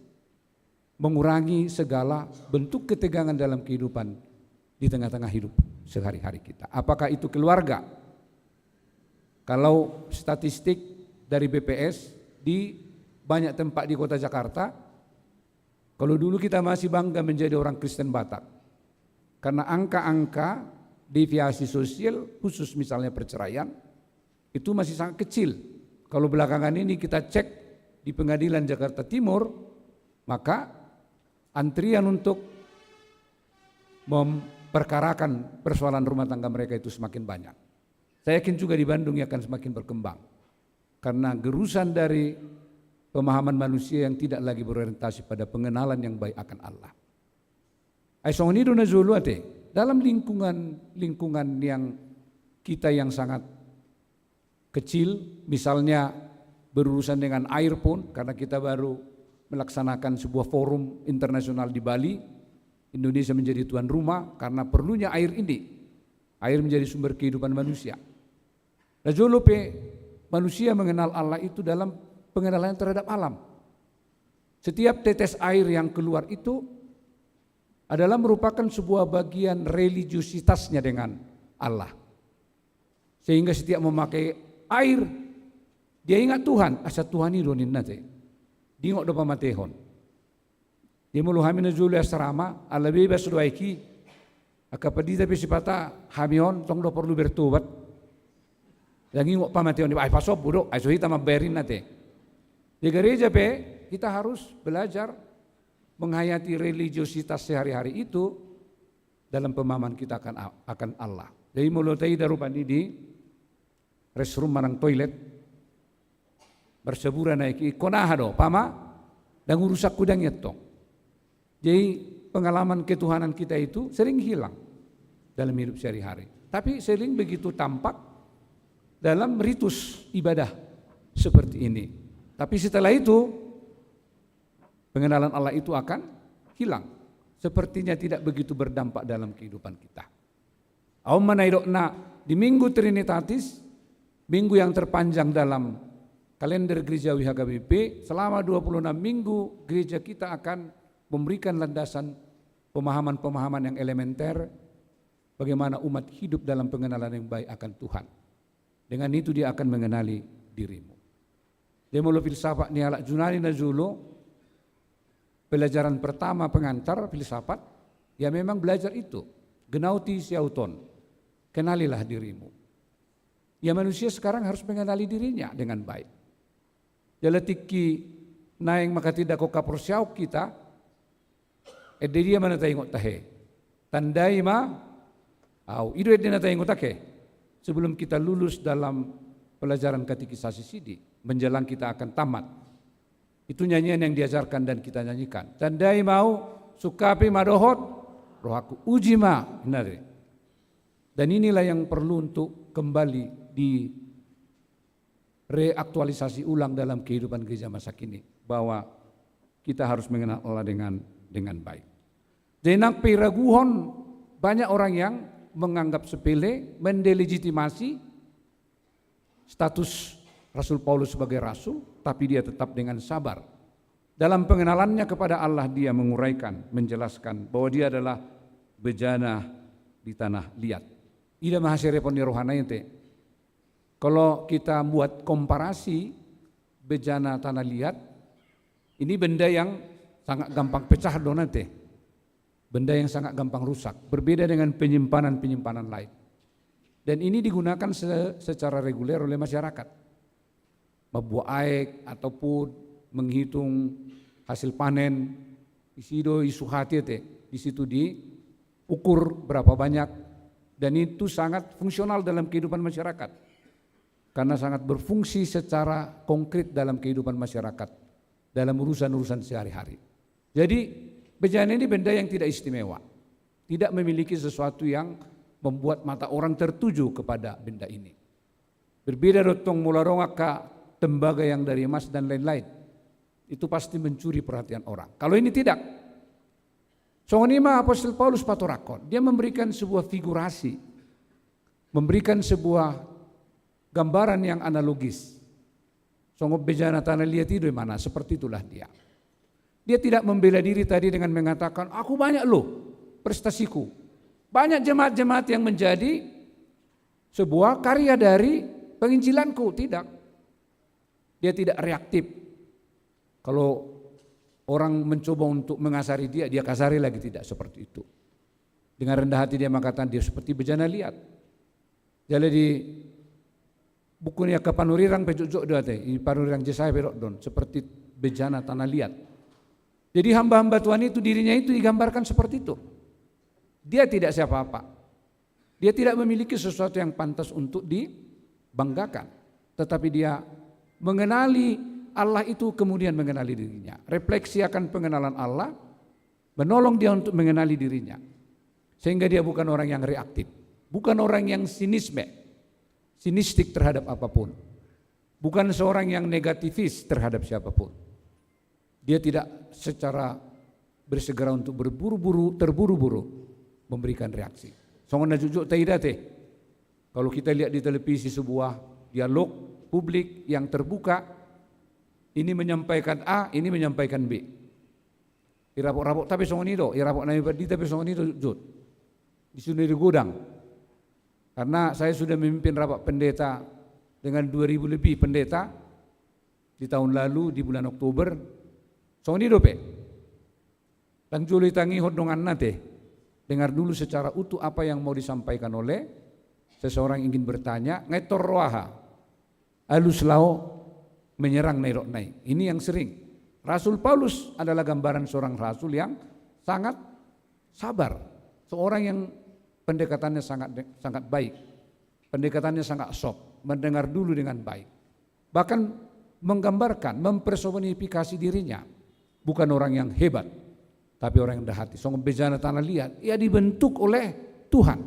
mengurangi segala bentuk ketegangan dalam kehidupan di tengah-tengah hidup sehari-hari kita. Apakah itu keluarga? Kalau statistik dari BPS di banyak tempat di kota Jakarta, kalau dulu kita masih bangga menjadi orang Kristen Batak, karena angka-angka deviasi sosial khusus misalnya perceraian itu masih sangat kecil. Kalau belakangan ini kita cek di pengadilan Jakarta Timur, maka antrian untuk memperkarakan persoalan rumah tangga mereka itu semakin banyak. Saya yakin juga di Bandung akan semakin berkembang karena gerusan dari pemahaman manusia yang tidak lagi berorientasi pada pengenalan yang baik akan Allah. Aisongoni dona zulu ate dalam lingkungan yang kita yang sangat kecil, misalnya berurusan dengan air pun, karena kita baru melaksanakan sebuah forum internasional di Bali, Indonesia menjadi tuan rumah karena perlunya air ini. Air menjadi sumber kehidupan manusia. Rajolope manusia mengenal Allah itu dalam pengenalan terhadap alam. Setiap tetes air yang keluar itu adalah merupakan sebuah bagian religiusitasnya dengan Allah. Sehingga setiap memakai air, dia ingat Tuhan, asa Tuhan itu nate. Dingok do pamatehon. Dia muluhami na julu asrama, ala bebas doaiki, akapadita pesipata hamion tong do perlu bertobat. Yang ingok pamatehon, ay pasok budok, ay sohita maberin nate. Di gereja kita harus belajar menghayati religiositas sehari-hari itu dalam pemahaman kita akan Allah. Jadi mulai darupani di restroom manang toilet bersebura naiki konahado pama dan urusak kudang yetong. Jadi pengalaman ketuhanan kita itu sering hilang dalam hidup sehari-hari. Tapi sering begitu tampak dalam ritus ibadah seperti ini. Tapi setelah itu pengenalan Allah itu akan hilang. Sepertinya tidak begitu berdampak dalam kehidupan kita. Di minggu Trinitatis, minggu yang terpanjang dalam kalender gereja WHKBP, selama 26 minggu gereja kita akan memberikan landasan pemahaman-pemahaman yang elementer bagaimana umat hidup dalam pengenalan yang baik akan Tuhan. Dengan itu dia akan mengenali dirimu. Dia mau filsafat ni alak junani na zulu. Pelajaran pertama pengantar filsafat, ya memang belajar itu. Genauti siauton, kenalilah dirimu. Ya manusia sekarang harus mengenali dirinya dengan baik. Jalatiki naing maka tidak kau kaprosiau kita, dia mana tengok tahe. Tandai ma, au idu edena tengok take. Sebelum kita lulus dalam pelajaran katekisasi sidi, menjelang kita akan tamat. Itu nyanyian yang diajarkan dan kita nyanyikan. Tandai mau sukapi madohot, rohaku uji ma. Dan inilah yang perlu untuk kembali di reaktualisasi ulang dalam kehidupan gereja masa kini. Bahwa kita harus mengenal Allah dengan baik. Jenak piraguhon, banyak orang yang menganggap sepele, mendelegitimasi status Rasul Paulus sebagai rasul, tapi dia tetap dengan sabar. Dalam pengenalannya kepada Allah dia menguraikan, menjelaskan bahwa dia adalah bejana di tanah liat. Ida mahasirepon di rohana itu. Kalau kita buat komparasi bejana tanah liat, ini benda yang sangat gampang pecah donate. Benda yang sangat gampang rusak, berbeda dengan penyimpanan-penyimpanan lain. Dan ini digunakan secara reguler oleh masyarakat. membuat aek ataupun menghitung hasil panen, isu hati di situ diukur berapa banyak, dan itu sangat fungsional dalam kehidupan masyarakat karena sangat berfungsi secara konkret dalam kehidupan masyarakat dalam urusan-urusan sehari-hari. Jadi bejana ini benda yang tidak istimewa, tidak memiliki sesuatu yang membuat mata orang tertuju kepada benda ini. Berbeda dotong mularongaka tembaga yang dari emas dan lain-lain, itu pasti mencuri perhatian orang. Kalau ini tidak. Songonima Apostol Paulus patorakon, dia memberikan sebuah figurasi, memberikan sebuah gambaran yang analogis. Songob bejana tanah liat itu di mana? Seperti itulah dia. Dia tidak membela diri tadi dengan mengatakan, aku banyak loh prestasiku. Banyak jemaat-jemaat yang menjadi sebuah karya dari penginjilanku. Tidak. Dia tidak reaktif. Kalau orang mencoba untuk mengasari dia kasari lagi, tidak seperti itu. Dengan rendah hati dia mengatakan dia seperti bejana liat. Jadi di bukunya ke panurirang pejujuk doa teh, panurirang Jesaya perok don, seperti bejana tanah liat. Jadi hamba-hamba Tuhan itu dirinya itu digambarkan seperti itu. Dia tidak siapa-apa. Dia tidak memiliki sesuatu yang pantas untuk dibanggakan. Tetapi dia mengenali Allah itu, kemudian mengenali dirinya. Refleksi akan pengenalan Allah, menolong dia untuk mengenali dirinya. Sehingga dia bukan orang yang reaktif. Bukan orang yang sinistik terhadap apapun. Bukan seorang yang negativis terhadap siapapun. Dia tidak secara bersegera untuk terburu-buru memberikan reaksi. Songon jujuk taidate. Kalau kita lihat di televisi sebuah dialog publik yang terbuka, ini menyampaikan A, ini menyampaikan B. Irapok-rapok tapi songon itu, irapok nami badi tapi songon itu jut. Di sini di gudang. Karena saya sudah memimpin rapat pendeta dengan 2000 lebih pendeta di tahun lalu di bulan Oktober. Songon itu pe. Tang juli tangi hodongan nate. Dengar dulu secara utuh apa yang mau disampaikan oleh seseorang yang ingin bertanya. Ngetor roaha. Alus lao menyerang nairok nai. Ini yang sering. Rasul Paulus adalah gambaran seorang rasul yang sangat sabar. Seorang yang pendekatannya sangat baik. Pendekatannya sangat soft. Mendengar dulu dengan baik. Bahkan menggambarkan, mempersonifikasi dirinya. Bukan orang yang hebat, tapi orang yang dahati. Songon bejana tanah liat, ia dibentuk oleh Tuhan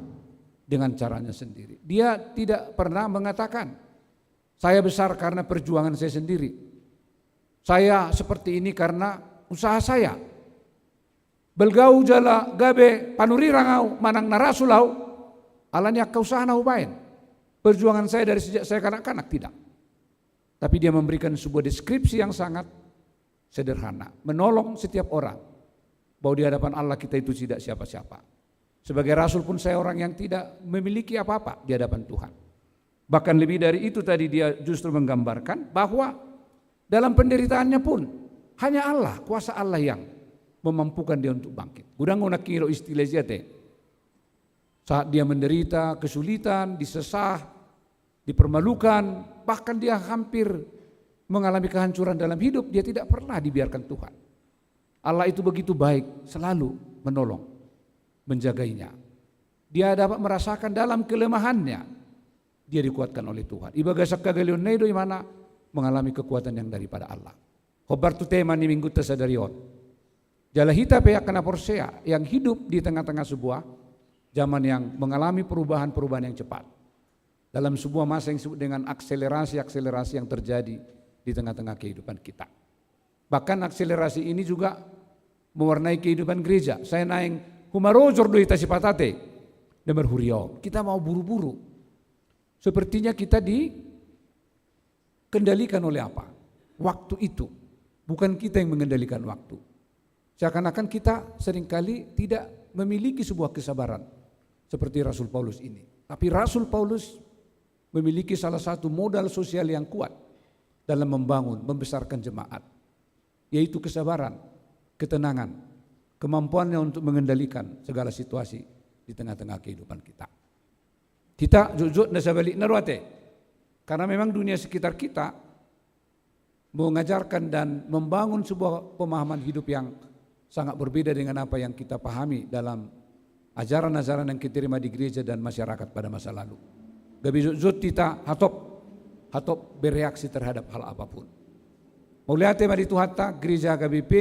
dengan caranya sendiri. Dia tidak pernah mengatakan, saya besar karena perjuangan saya sendiri. Saya seperti ini karena usaha saya. Belgau jala gabe panurirangau manang narasulau alanya kausaha ubain. Perjuangan saya dari sejak saya kanak-kanak, tidak. Tapi dia memberikan sebuah deskripsi yang sangat sederhana, menolong setiap orang bahwa di hadapan Allah kita itu tidak siapa-siapa. Sebagai rasul pun saya orang yang tidak memiliki apa-apa di hadapan Tuhan. Bahkan lebih dari itu tadi dia justru menggambarkan bahwa dalam penderitaannya pun hanya Allah, kuasa Allah yang memampukan dia untuk bangkit. Gudang nak kiro istilah jate. Saat dia menderita kesulitan, disesah, dipermalukan, bahkan dia hampir mengalami kehancuran dalam hidup, dia tidak pernah dibiarkan Tuhan. Allah itu begitu baik, selalu menolong, menjagainya. Dia dapat merasakan dalam kelemahannya, dia dikuatkan oleh Tuhan. Ibagasak kagalion neido mana mengalami kekuatan yang daripada Allah. Khobar tu tema ni minggu tasadarion. Jalahita pihak kena porsea yang hidup di tengah-tengah sebuah zaman yang mengalami perubahan-perubahan yang cepat. Dalam sebuah masa yang disebut dengan akselerasi-akselerasi yang terjadi di tengah-tengah kehidupan kita. Bahkan akselerasi ini juga mewarnai kehidupan gereja. Saya naik humarojor do ita sipatate demer huriau. Kita mau buru-buru. Sepertinya kita dikendalikan oleh apa? Waktu itu. Bukan kita yang mengendalikan waktu. Seakan-akan kita seringkali tidak memiliki sebuah kesabaran seperti Rasul Paulus ini. Tapi Rasul Paulus memiliki salah satu modal sosial yang kuat dalam membangun, membesarkan jemaat, yaitu kesabaran, ketenangan, kemampuannya untuk mengendalikan segala situasi di tengah-tengah kehidupan kita. Kita jujur nasa balik naruate, karena memang dunia sekitar kita mengajarkan dan membangun sebuah pemahaman hidup yang sangat berbeda dengan apa yang kita pahami dalam ajaran-ajaran yang kita terima di gereja dan masyarakat pada masa lalu. Gabi zut kita hatop bereaksi terhadap hal apapun. Melihat tema di Tuhan gereja HKBP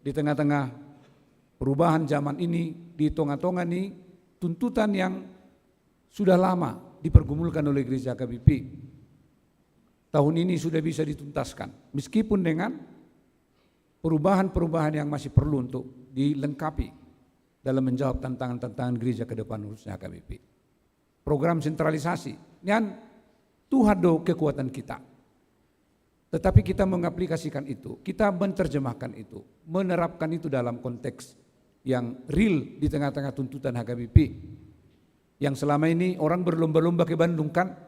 di tengah-tengah perubahan zaman ini, di tengah-tengah ini tuntutan yang sudah lama dipergumulkan oleh gereja HKBP. Tahun ini sudah bisa dituntaskan, meskipun dengan perubahan-perubahan yang masih perlu untuk dilengkapi dalam menjawab tantangan-tantangan gereja ke depan khususnya HKBP. Program sentralisasi, dan Tuhan do kekuatan kita. Tetapi kita mengaplikasikan itu, kita menerjemahkan itu, menerapkan itu dalam konteks yang real di tengah-tengah tuntutan HKBP. Yang selama ini orang berlomba-lomba ke Bandung kan,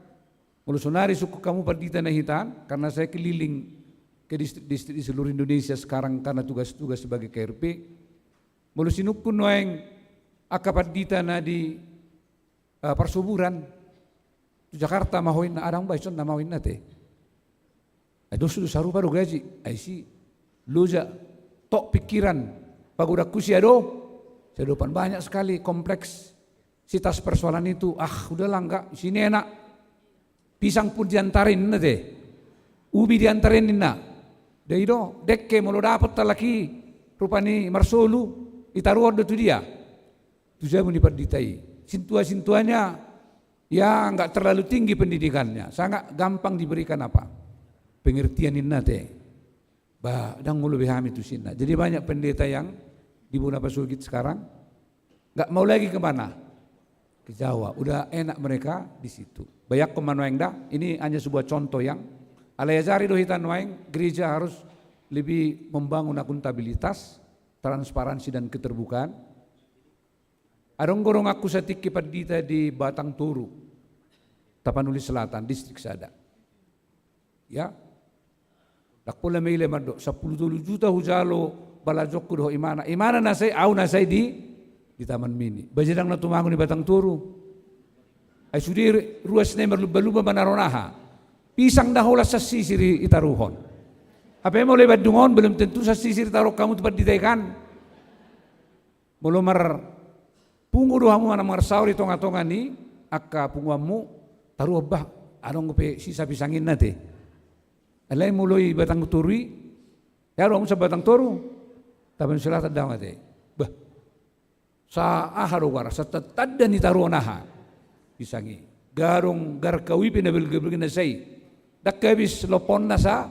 Mulusonari suku kamu pada tanah hitam, karena saya keliling ke distrik-distrik di seluruh Indonesia sekarang karena tugas-tugas sebagai KRP. Mulusinukun noeng akapat di tanah di Persuburan, Jakarta mahoin na adang baison na mahoin na te. Itu sudah sarupa do gaji, aisi luja tok pikiran pagudak kusiado, sedopan banyak sekali kompleksitas persoalan itu. Udahlah enggak, sini enak. Pisang pun diantarin na te, ubi diantarin na. Dari do, dekke mau dapat talaki, rupani marsolu, itaruh itu dia. Itu saya mau diperditai. Sintua-sintuanya ya enggak terlalu tinggi pendidikannya, sangat gampang diberikan apa? Pengertian inna te. Dang mulu behami itu sinna. Jadi banyak pendeta yang di Buna Pasugit sekarang enggak mau lagi kemana? Ke Jawa. Udah enak mereka di situ. Banyak kemana dah. Ini hanya sebuah contoh yang alayajari dohitan waeng, gereja harus lebih membangun akuntabilitas, transparansi dan keterbukaan. Adong gorong aku satik kipadita di Batang Toru, Tapanuli Selatan, distrik Sada. Ya, dakpola meile mado 10 juta hujalo balajokku doh imana nasai au nasai di Taman Mini. Bajadang na tumangon di Batang Toru. Ay sudir ruas na merluba-luba manaronaha. Pisang dahola sa sisiri itaruhon. Apa yang mau lebat dungon belum tentu sa sisiri taruh kamu tempat ditaikan. Mulumar pungu dohamu mana marsauri tonga-tonga ni akka punguamu taruh bah adong pe sisa pisangin nate. Alai muloi Batang Turi. Ya ro sa Batang Toru. Taban Selatan daw ate. Bah. Sa aharugara sa tatadda ni tarunaha. Pisangi. Garong garkawi pinabil-gabil na say. Dakabis lopon na sa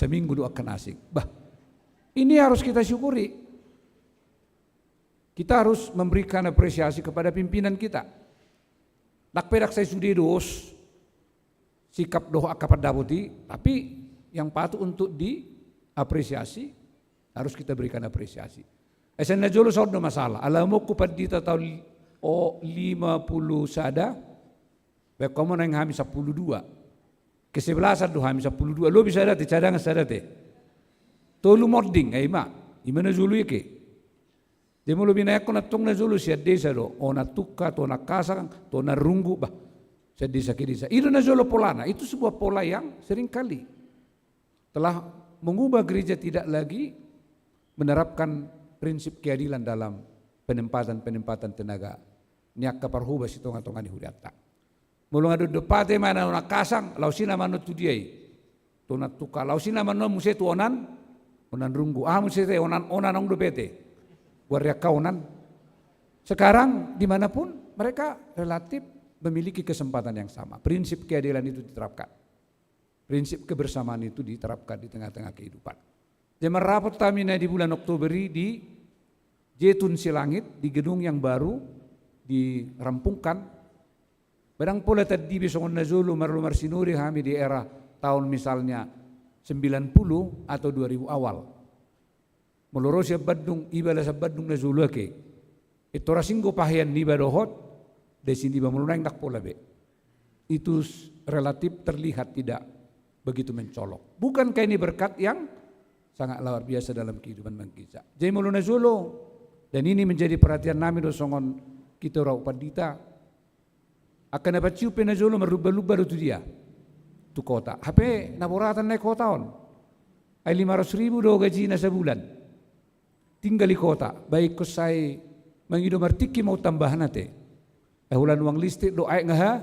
minggu doa akan asik. Bah, ini harus kita syukuri. Kita harus memberikan apresiasi kepada pimpinan kita. Dakpedak saya sudedos sikap doa kapan daputi, tapi yang patut untuk diapresiasi harus kita berikan apresiasi. Esen najolo sod no masalah. Alamu ku padita tahun 50 sada, baik kamu nang hami 12. Kesebelasan doh hami 12. Lo bisa ada cadangan sadate. Tolu modding ay imana zulu yake. Demo lo binayak ko natong na zulu siya desa do, o natuka, to nakasang, to narunggu bah. Sa desa ke desa. Itu na zulu polana, itu sebuah pola yang seringkali telah mengubah gereja tidak lagi menerapkan prinsip keadilan dalam penempatan tenaga. Niak kaparhubas itu ngatongan di huriata. Mulung adu depate mana nakasang, lausina manut tu diai. To natuka, lausina manu muse tu onan runggu. Muse te onan ong depete. Warga kaunan. Sekarang dimanapun mereka relatif memiliki kesempatan yang sama. Prinsip keadilan itu diterapkan. Prinsip kebersamaan itu diterapkan di tengah-tengah kehidupan. Jemar rapat tamina di bulan Oktober di Jetun Silangit, di gedung yang baru dirampungkan. Badang pola tadi besok nazulu marlumar sinuri kami di era tahun misalnya 90 atau 2000 awal. Meloro siya Badung ibala sa Badung nazulu ke. Ito rasinggo pahian ni badohot desi di bamulunang dak pola be. Itu relatif terlihat tidak begitu mencolok. Bukankah ini berkat yang sangat luar biasa dalam kehidupan bangsa. Jadi muluna nazulu dan ini menjadi perhatian nami do songon kita orang padita akan dapat ciup nazulu merubah-lubah itu dia. tu kota. HP naboratan na kota on. Ay 500,000 do gaji na sa bulan. Tinggal di kota. Baik ko say mangido martiki mau tambahan nate. Hulan uang listrik do ay ngaha.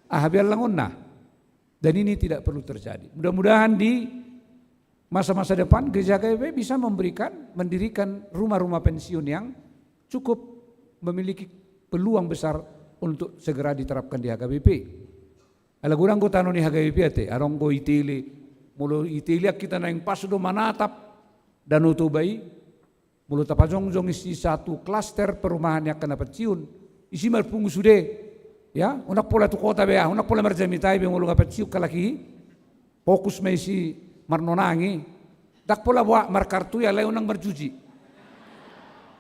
Habiar langon na. Dan ini tidak perlu terjadi. Mudah-mudahan di masa-masa depan Gereja HKBP bisa mendirikan rumah-rumah pensiun yang cukup memiliki peluang besar untuk segera diterapkan di HKBP. Ala gurang ko tanong ni HKBP ate, arong ko itili, mulo itili kita na yung paso do manatap dan utubay, mulo tapajongjong isi satu klaster perumahan yang kena pensiun, isi marpungu sude. Ya, unak pola tu kota bea, unak pola marjamitai be mulunga paciu kalaki, fokus me si marnonangi, dak pola buat markartu ya le unang marjuji.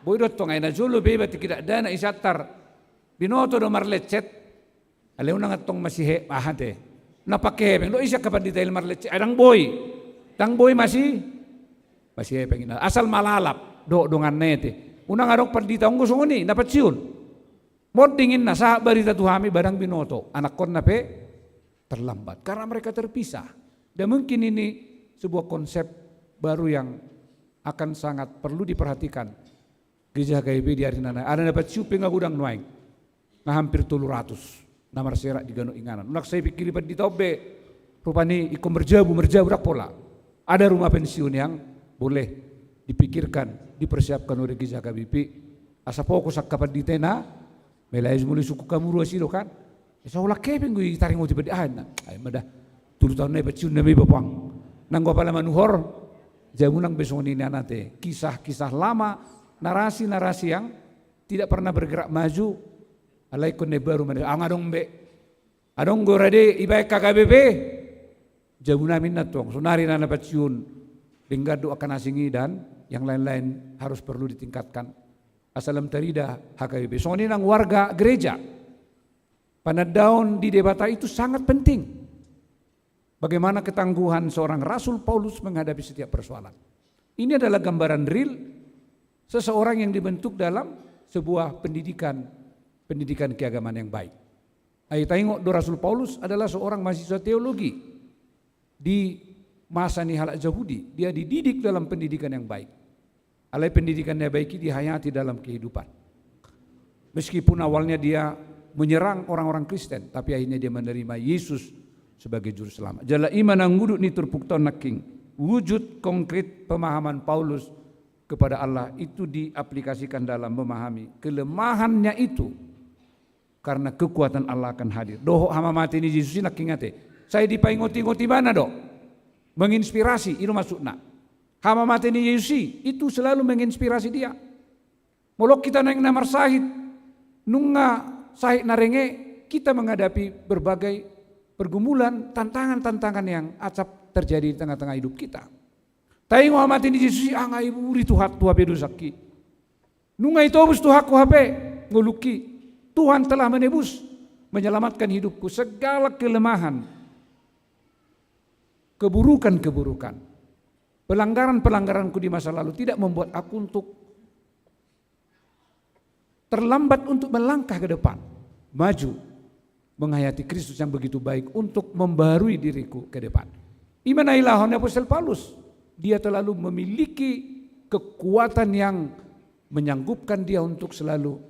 Boy dot tong aina jolo be bati kita dana isatar, binoto do marlecet, ale unang atong masihe ahate, napake beng do isa kapan detail marlecet, adang boy masih pengina, asal malalap do dongan nete, unang arok pandita onggo songoni napaciun. Mod dingin na sa barita tuhami barang binoto. Anak kon na pe terlambat. Karena mereka terpisah. Dan mungkin ini sebuah konsep baru yang akan sangat perlu diperhatikan. Gereja HKBP di Arinana. Ada dapat siuping agudang nuaing. Nah hampir 700. Namar serak di Gano Inganan. Unak saya pikir di tobe. Rupani ikom merjabu rak pola. Ada rumah pensiun yang boleh dipikirkan, dipersiapkan oleh Gereja HKBP. Asa fokus kapan di tena. Melais mulai suku kamu ruas itu kan, seolah keping gue taring mau tiba di ahan, ay madah, tulu tahun ini peciun demi bapang, nanggo pala manuhor, jamunang besok ini anate, kisah-kisah lama, narasi-narasi yang tidak pernah bergerak maju, alai konde baru mereka, angadong be, adong gorade ibaik KKBP, jamunang minat tuang, sonari nana peciun, pinggadu akan asingi dan yang lain-lain harus perlu ditingkatkan. Asalam tarida HKBP. Soalnya nang warga gereja. Panadaon di debata itu sangat penting. Bagaimana ketangguhan seorang Rasul Paulus menghadapi setiap persoalan. Ini adalah gambaran real seseorang yang dibentuk dalam sebuah pendidikan keagamaan yang baik. Ayo tengok do Rasul Paulus adalah seorang mahasiswa teologi di masa nihalak Yahudi. Dia dididik dalam pendidikan yang baik. Alai pendidikannya baiki dihayati dalam kehidupan. Meskipun awalnya dia menyerang orang-orang Kristen, tapi akhirnya dia menerima Yesus sebagai juru selamat. Jala iman ang nguduk ni turpukton naking. Wujud konkret pemahaman Paulus kepada Allah itu diaplikasikan dalam memahami kelemahannya itu. Karena kekuatan Allah akan hadir. Doho hama mati ni Yesus naking ate. Saya dipaingoti-ngoti mana dok? Menginspirasi, itu maksudnya. Hama mati ni Yesus itu selalu menginspirasi dia. Molok kita naik namar sahid, nunga sahid narenge, kita menghadapi berbagai pergumulan, tantangan-tantangan yang acap terjadi di tengah-tengah hidup kita. Tapi hama mati ni Yesus angai buri tuhat tua pedusaki. Nunga itu obus tuhaku hape nguluki. Tuhan telah menebus, menyelamatkan hidupku segala kelemahan, keburukan-keburukan. Pelanggaran-pelanggaranku di masa lalu tidak membuat aku untuk terlambat untuk melangkah ke depan, maju, menghayati Kristus yang begitu baik untuk membarui diriku ke depan. Imana ilahon Apostel Paulus, dia terlalu memiliki kekuatan yang menyanggupkan dia untuk selalu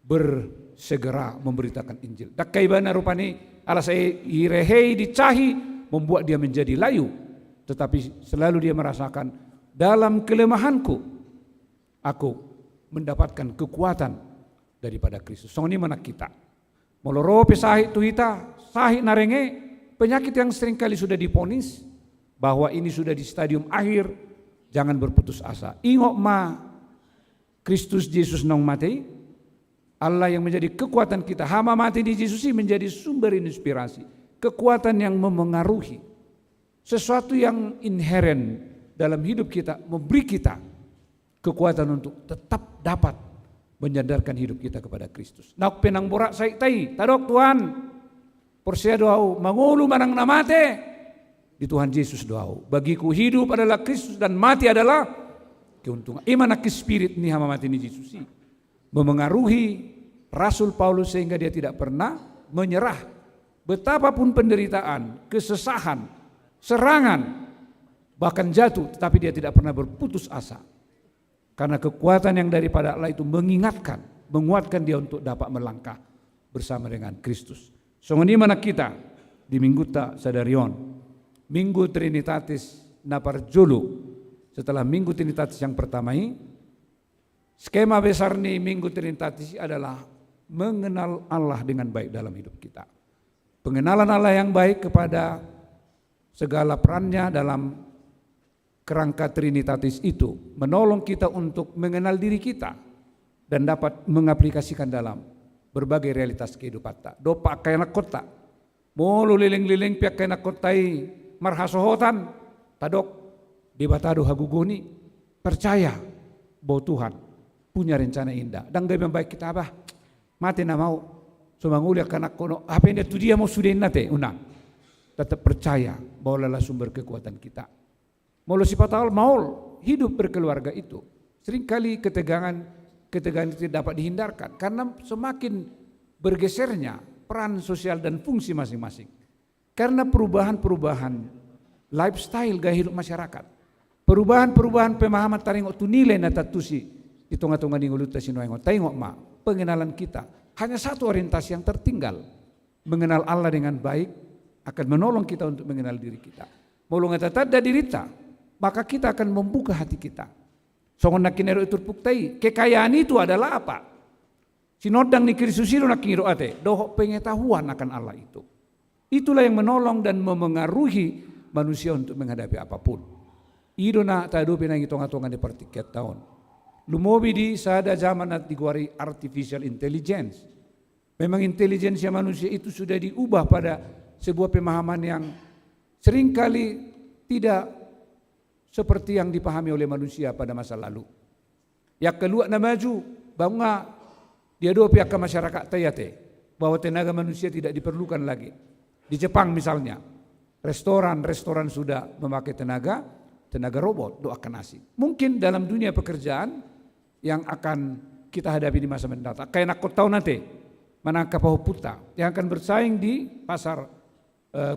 bersegera memberitakan Injil. Dakai bana rupani alasai hirehei dicahi membuat dia menjadi layu. Tetapi selalu dia merasakan dalam kelemahanku aku mendapatkan kekuatan daripada Kristus. So ini mana kita moloro pesahit tuhita sahit narenge penyakit yang seringkali sudah diponis bahwa ini sudah di stadium akhir, jangan berputus asa. Ingok ma Kristus Yesus nong mati, Allah yang menjadi kekuatan kita. Hama mati di Yesus menjadi sumber inspirasi, kekuatan yang memengaruhi. Sesuatu yang inheren dalam hidup kita, memberi kita kekuatan untuk tetap dapat menyadarkan hidup kita kepada Kristus. Nak penang borak saya tai, tadok Tuhan, persia doau, mangulu manang namate, di Tuhan Yesus doau. Bagiku hidup adalah Kristus dan mati adalah keuntungan. Iman ke spirit ni hama mati ni Yesus memengaruhi Rasul Paulus sehingga dia tidak pernah menyerah betapapun penderitaan, kesesahan, serangan, bahkan jatuh, tetapi dia tidak pernah berputus asa. Karena kekuatan yang daripada Allah itu mengingatkan, menguatkan dia untuk dapat melangkah bersama dengan Kristus. Songoni mana kita di minggu tak sadarion, minggu Trinitatis Naparjulu, setelah minggu Trinitatis yang pertama ini, skema besar nih minggu Trinitatis adalah mengenal Allah dengan baik dalam hidup kita. Pengenalan Allah yang baik kepada segala perannya dalam kerangka Trinitatis itu menolong kita untuk mengenal diri kita dan dapat mengaplikasikan dalam berbagai realitas kehidupan tak. Dopak kaya nak kota, mulu liling-liling pihak kaya nak kotai marhasohotan, tadok di batado haguguni, percaya bahwa Tuhan punya rencana indah. Dan gaya yang baik kita apa? Mati na mau, sumangulia kanak kono, apa yang dia mau sudah nate, unang. Tetap percaya bahwa Allah sumber kekuatan kita. Mau sifat Allah, mau hidup berkeluarga itu. Seringkali ketegangan itu dapat dihindarkan karena semakin bergesernya peran sosial dan fungsi masing-masing. Karena perubahan-perubahan lifestyle gaya hidup masyarakat, perubahan-perubahan pemahaman taringok tu nilai na tatusi di tengah-tengah dinguluta sinoengo taingok ma pengenalan kita hanya satu orientasi yang tertinggal, mengenal Allah dengan baik akan menolong kita untuk mengenal diri kita. Molong ada dirita, maka kita akan membuka hati kita. Songon nakinero itu puktai, kekayaan itu adalah apa? Sinodang ni Kristus itu nakiro ate, doh pengetahuan akan Allah itu. Itulah yang menolong dan memengaruhi manusia untuk menghadapi apapun. Ido na tado pinang hitung-hitungan di pertiket tahun. Lumobi di sada zaman at diguari artificial intelligence. Memang intelijensia manusia itu sudah diubah pada sebuah pemahaman yang seringkali tidak seperti yang dipahami oleh manusia pada masa lalu. Ya keluar na maju, bahwa dia dua pihak masyarakat tayate bahwa tenaga manusia tidak diperlukan lagi. Di Jepang misalnya, restoran sudah memakai tenaga robot, doakan asing. Mungkin dalam dunia pekerjaan yang akan kita hadapi di masa mendatang, kayak nak tahu nanti menangkap puta yang akan bersaing di pasar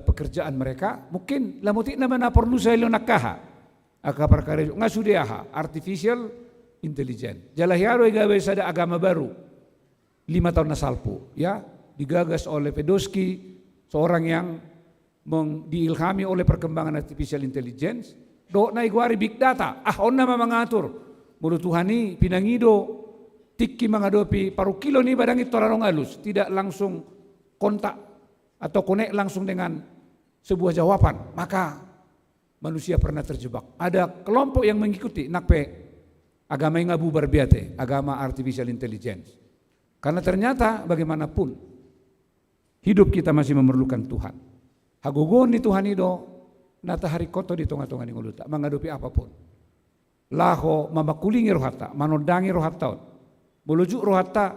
pekerjaan mereka, mungkin lamutik nama na perlu saya nakaha. Aka perkara ngasudiaha artificial intelligence. Jalahiaro igawe sada agama baru 5 tahun nasalpo, ya, digagas oleh Pedosky, seorang yang diilhami oleh perkembangan artificial intelligence. Do na iguari big data. Onna mengatur. Mulut Tuhani pinangido tiki mengadopi paru kilo ni badang itu orang halus, tidak langsung kontak atau connect langsung dengan sebuah jawaban. Maka manusia pernah terjebak. Ada kelompok yang mengikuti nakpe agama yang ngabubar biate, agama artificial intelligence. Karena ternyata bagaimanapun hidup kita masih memerlukan Tuhan. Hagugon ni Tuhan itu nata hari koto di tengah-tengah ni nguluta menghadapi apapun. Laho mamakulingi rohata, manodangi rohata. Bulujuk rohata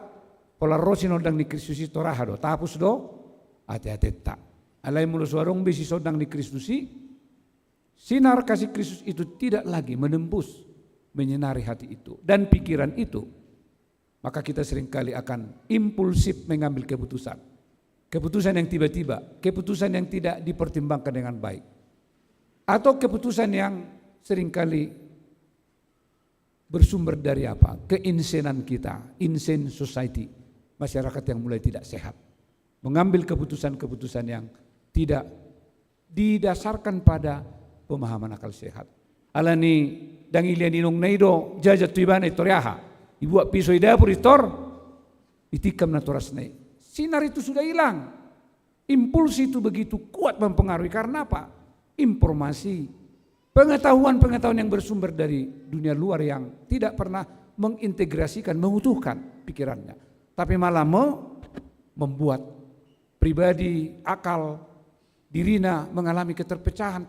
pola rosi nodang ni Kristus itu rahado. Tapus do ate-ate tak. Alai mulu suarong bisi sodang ni Kristusi. Sinar kasih Kristus itu tidak lagi menembus, menyinari hati itu dan pikiran itu. Maka kita seringkali akan impulsif mengambil keputusan. Keputusan yang tiba-tiba, keputusan yang tidak dipertimbangkan dengan baik. Atau keputusan yang seringkali bersumber dari apa? Keinsenan kita, insane society, masyarakat yang mulai tidak sehat. Mengambil keputusan-keputusan yang tidak didasarkan pada pemahaman akal sehat. Alani dangilian inong naido jajat tuibana itoriaha. Ibuat pisau dapur itor itikam naturas nai. Sinar itu sudah hilang. Impulsi itu begitu kuat mempengaruhi karena apa? Informasi, pengetahuan yang bersumber dari dunia luar yang tidak pernah mengintegrasikan, mengutuhkan pikirannya. Tapi malah membuat pribadi, akal, dirina mengalami keterpecahan.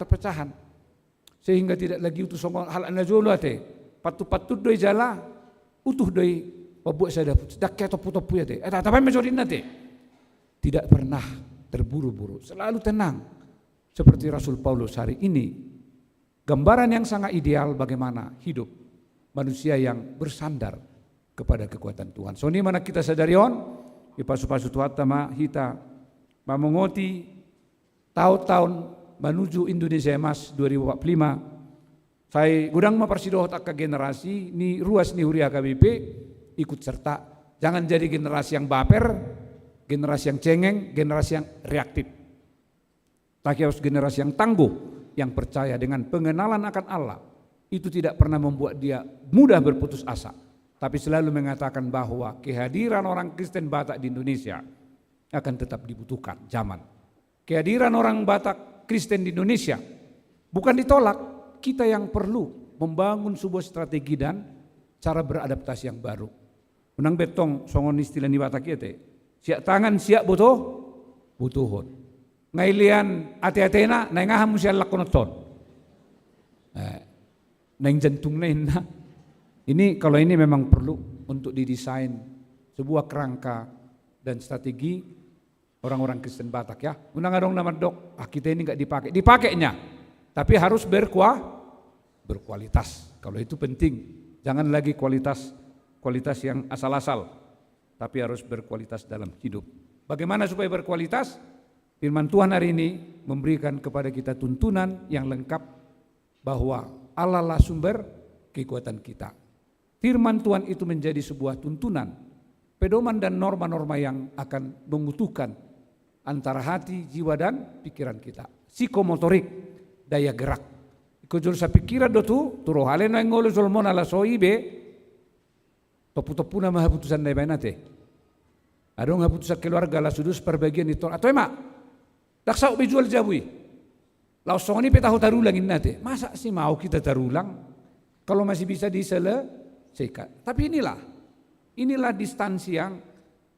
Sehingga tidak lagi utuh songol hal anajolo ate patut doi jala utuh doi pabuat sada dak atau puto puya te tapi mejorin nate tidak pernah terburu-buru, selalu tenang seperti Rasul Paulus hari ini. Gambaran yang sangat ideal bagaimana hidup manusia yang bersandar kepada kekuatan Tuhan. So ini mana kita sadarion ipasu-pasu Tuhan tama hita mamongoti tahun-tahun menuju Indonesia Emas 2045. Saya gudang mempersidoh tak ke generasi ni ruas ni huria KBP ikut serta. Jangan jadi generasi yang baper, generasi yang cengeng, generasi yang reaktif. Tapi harus generasi yang tangguh, yang percaya dengan pengenalan akan Allah. Itu tidak pernah membuat dia mudah berputus asa, tapi selalu mengatakan bahwa kehadiran orang Kristen Batak di Indonesia akan tetap dibutuhkan zaman. Kehadiran orang Batak Kristen di Indonesia bukan ditolak, kita yang perlu membangun sebuah strategi dan cara beradaptasi yang baru. Menang betong songon istilah ni Batak itu, siap tangan siap butuhon. Ngailian ati-atina naingaham siya lakonoton. Naing jantung lain. Ini kalau ini memang perlu untuk didesain sebuah kerangka dan strategi orang-orang Kristen Batak ya. Unang adong nama dok, kita ini enggak dipakai. Dipakainya, tapi harus berkualitas. Kalau itu penting, jangan lagi kualitas yang asal-asal, tapi harus berkualitas dalam hidup. Bagaimana supaya berkualitas? Firman Tuhan hari ini memberikan kepada kita tuntunan yang lengkap bahwa Allah lah sumber kekuatan kita. Firman Tuhan itu menjadi sebuah tuntunan, pedoman dan norma-norma yang akan mengutuhkan antara hati, jiwa dan pikiran kita. Psikomotorik, daya gerak. Ikut sa pikiran dotu, turo halen yang ngolo solmon ala soibe, topu-topu nama haputusan na ibainate. Adong haputusan keluarga la sudus perbagian itu. Atau emak, daksa ubi jual jabui. Langsung ini petahu tarulangin nate. Masa sih mau kita tarulang kalau masih bisa diselesaikan. Tapi inilah distansi yang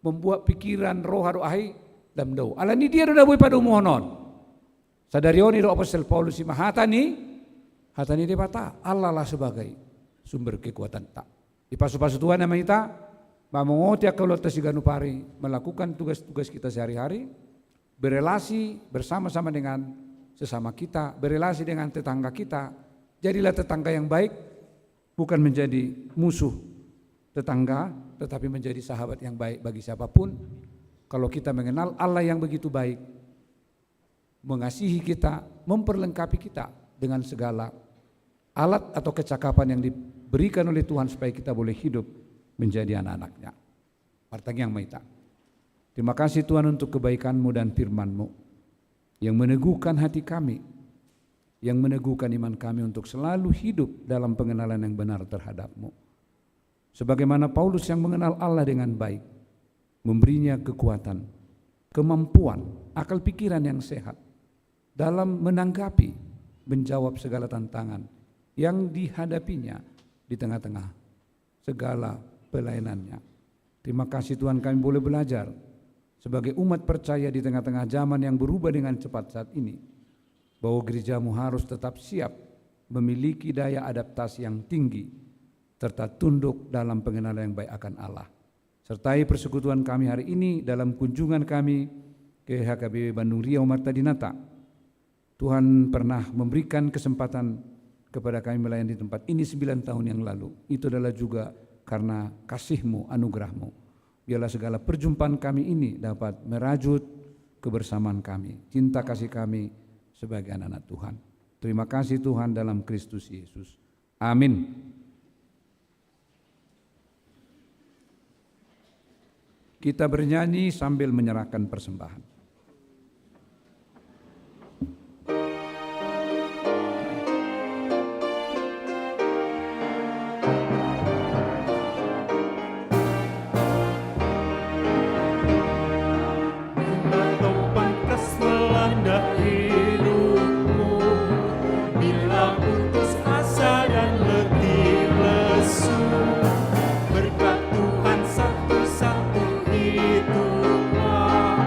membuat pikiran roh haruahi damdau. Ala ni dia dah boleh pada umuhonon. Sadarioni do Apostol Paulus si hatani dia bata Allah lah sebagai sumber kekuatan tak. Di pasu-pasu Tuhan nama kita mamongoti kalau tasiganu pari melakukan tugas-tugas kita sehari-hari, berelasi bersama-sama dengan sesama kita, berelasi dengan tetangga kita. Jadilah tetangga yang baik, bukan menjadi musuh tetangga, tetapi menjadi sahabat yang baik bagi siapapun. Kalau kita mengenal Allah yang begitu baik, mengasihi kita, memperlengkapi kita dengan segala alat atau kecakapan yang diberikan oleh Tuhan supaya kita boleh hidup menjadi anak-anaknya. Partang yang maita. Terima kasih Tuhan untuk kebaikan-Mu dan firman-Mu yang meneguhkan hati kami, yang meneguhkan iman kami untuk selalu hidup dalam pengenalan yang benar terhadap-Mu. Sebagaimana Paulus yang mengenal Allah dengan baik, memberinya kekuatan, kemampuan, akal pikiran yang sehat dalam menanggapi, menjawab segala tantangan yang dihadapinya di tengah-tengah segala pelayanannya. Terima kasih Tuhan kami boleh belajar sebagai umat percaya di tengah-tengah zaman yang berubah dengan cepat saat ini, bahwa gereja-Mu harus tetap siap memiliki daya adaptasi yang tinggi, serta tunduk dalam pengenalan yang baik akan Allah. Sertai persekutuan kami hari ini dalam kunjungan kami ke HKBP Bandung Riau Marta Dinata. Tuhan pernah memberikan kesempatan kepada kami melayani di tempat ini 9 tahun yang lalu. Itu adalah juga karena kasih-Mu, anugerah-Mu. Biarlah segala perjumpaan kami ini dapat merajut kebersamaan kami, cinta kasih kami sebagai anak-anak Tuhan. Terima kasih Tuhan dalam Kristus Yesus. Amin. Kita bernyanyi sambil menyerahkan persembahan. Berkat Tuhan satu-satu itulah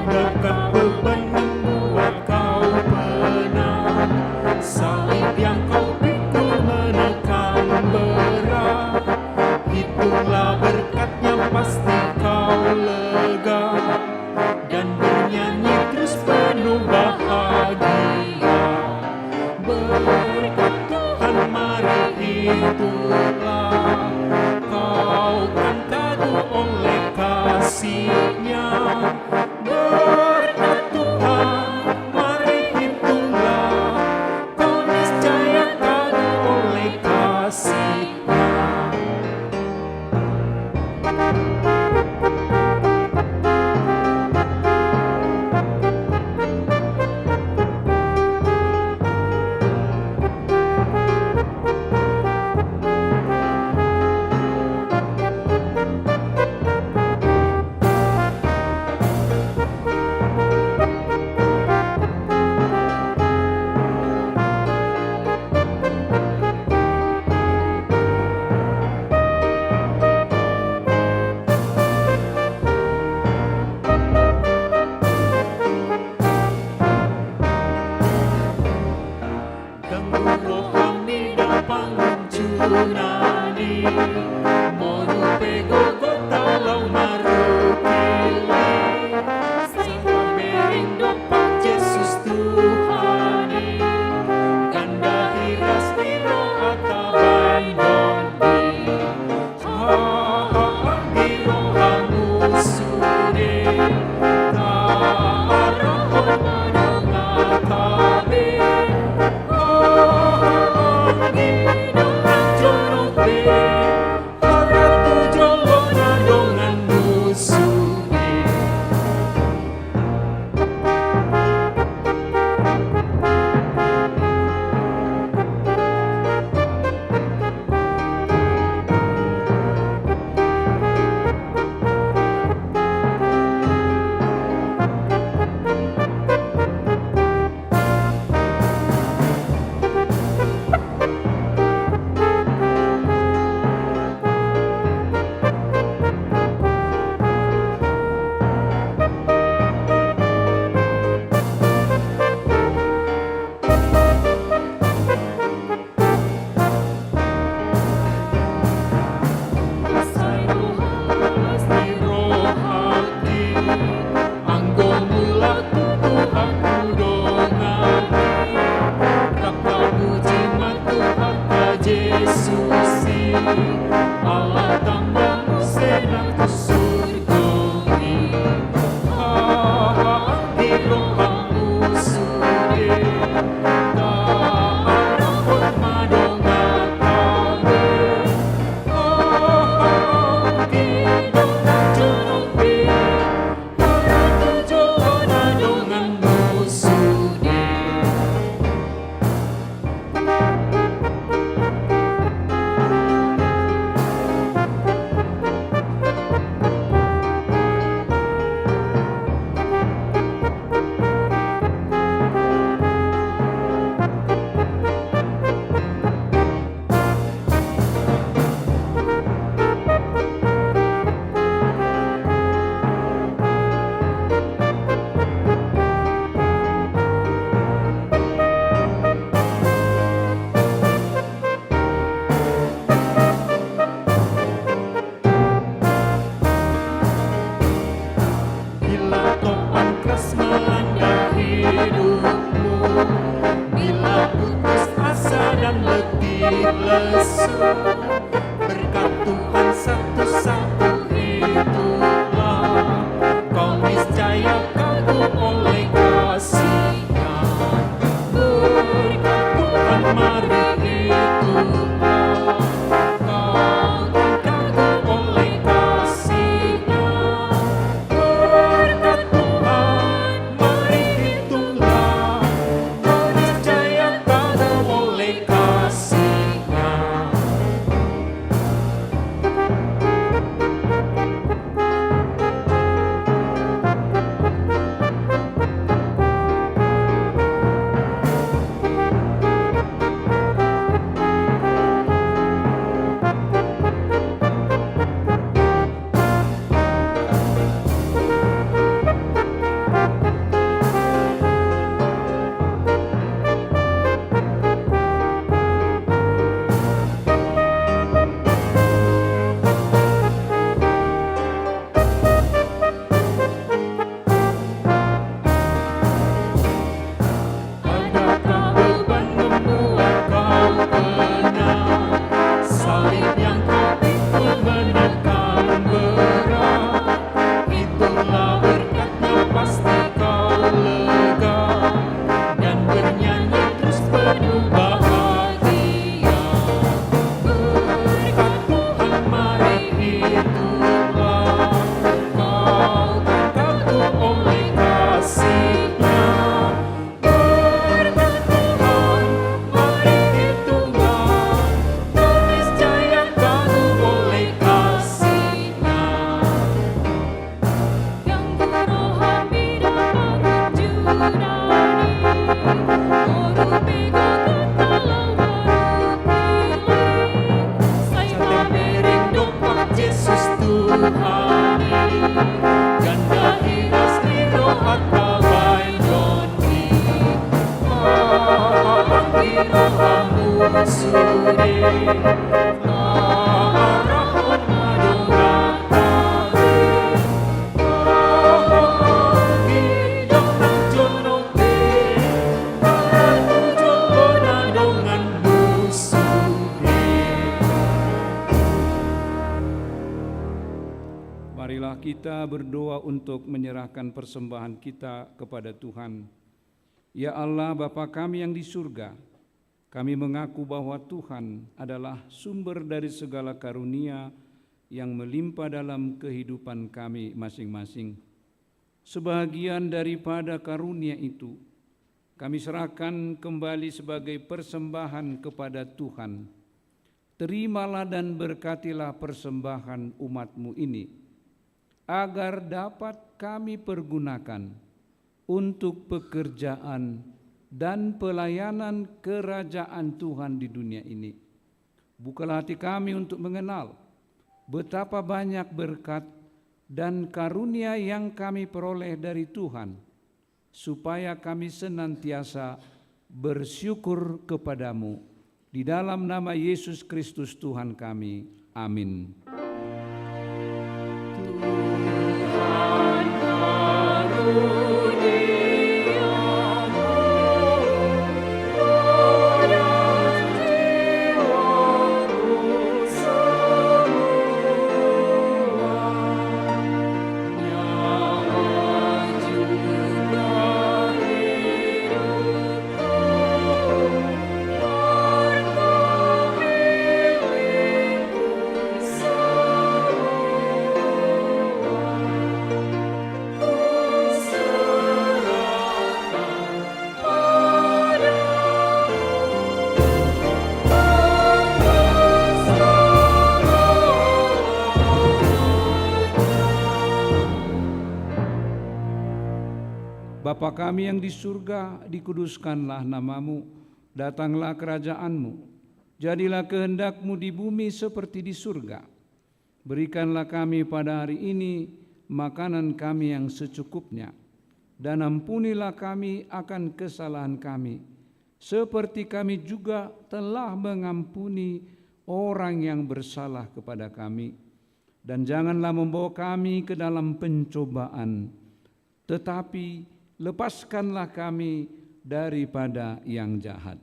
dekat beban membuat kau penat. Salib yang kau pikul menekan berat. Hitunglah berkatnya, pasti kau lega, dan bernyanyi terus penuh bahagia. Berkat Tuhan mari itulah, kau kan kagum oleh kasih-Nya. Berkat kita berdoa untuk menyerahkan persembahan kita kepada Tuhan. Ya Allah, Bapa kami yang di surga, kami mengaku bahwa Tuhan adalah sumber dari segala karunia yang melimpah dalam kehidupan kami masing-masing. Sebahagian daripada karunia itu kami serahkan kembali sebagai persembahan kepada Tuhan. Terimalah dan berkatilah persembahan umat-Mu ini, agar dapat kami pergunakan untuk pekerjaan dan pelayanan kerajaan Tuhan di dunia ini. Bukalah hati kami untuk mengenal betapa banyak berkat dan karunia yang kami peroleh dari Tuhan, supaya kami senantiasa bersyukur kepadamu. Di dalam nama Yesus Kristus Tuhan kami. Amin. Bapa kami yang di surga, dikuduskanlah namamu, datanglah kerajaan-Mu, jadilah kehendak-Mu di bumi seperti di surga. Berikanlah kami pada hari ini makanan kami yang secukupnya, dan ampunilah kami akan kesalahan kami, seperti kami juga telah mengampuni orang yang bersalah kepada kami. Dan janganlah membawa kami ke dalam pencobaan, tetapi lepaskanlah kami daripada yang jahat.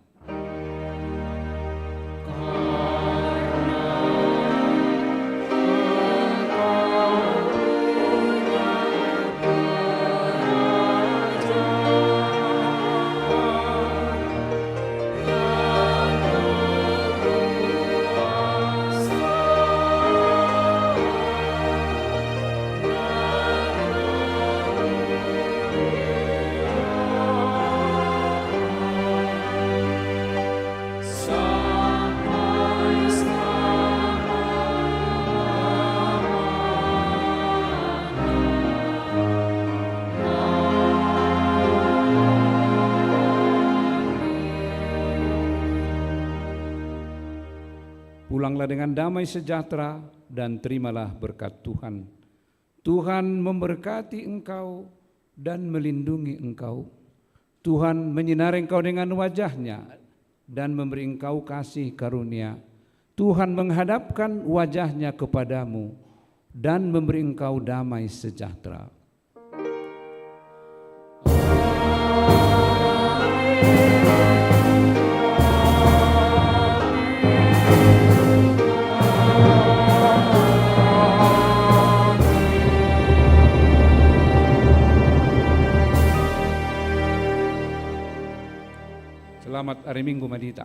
Pulanglah dengan damai sejahtera dan terimalah berkat Tuhan. Tuhan memberkati engkau dan melindungi engkau. Tuhan menyinari engkau dengan wajah-Nya dan memberi engkau kasih karunia. Tuhan menghadapkan wajah-Nya kepadamu dan memberi engkau damai sejahtera. Selamat hari Minggu Madita.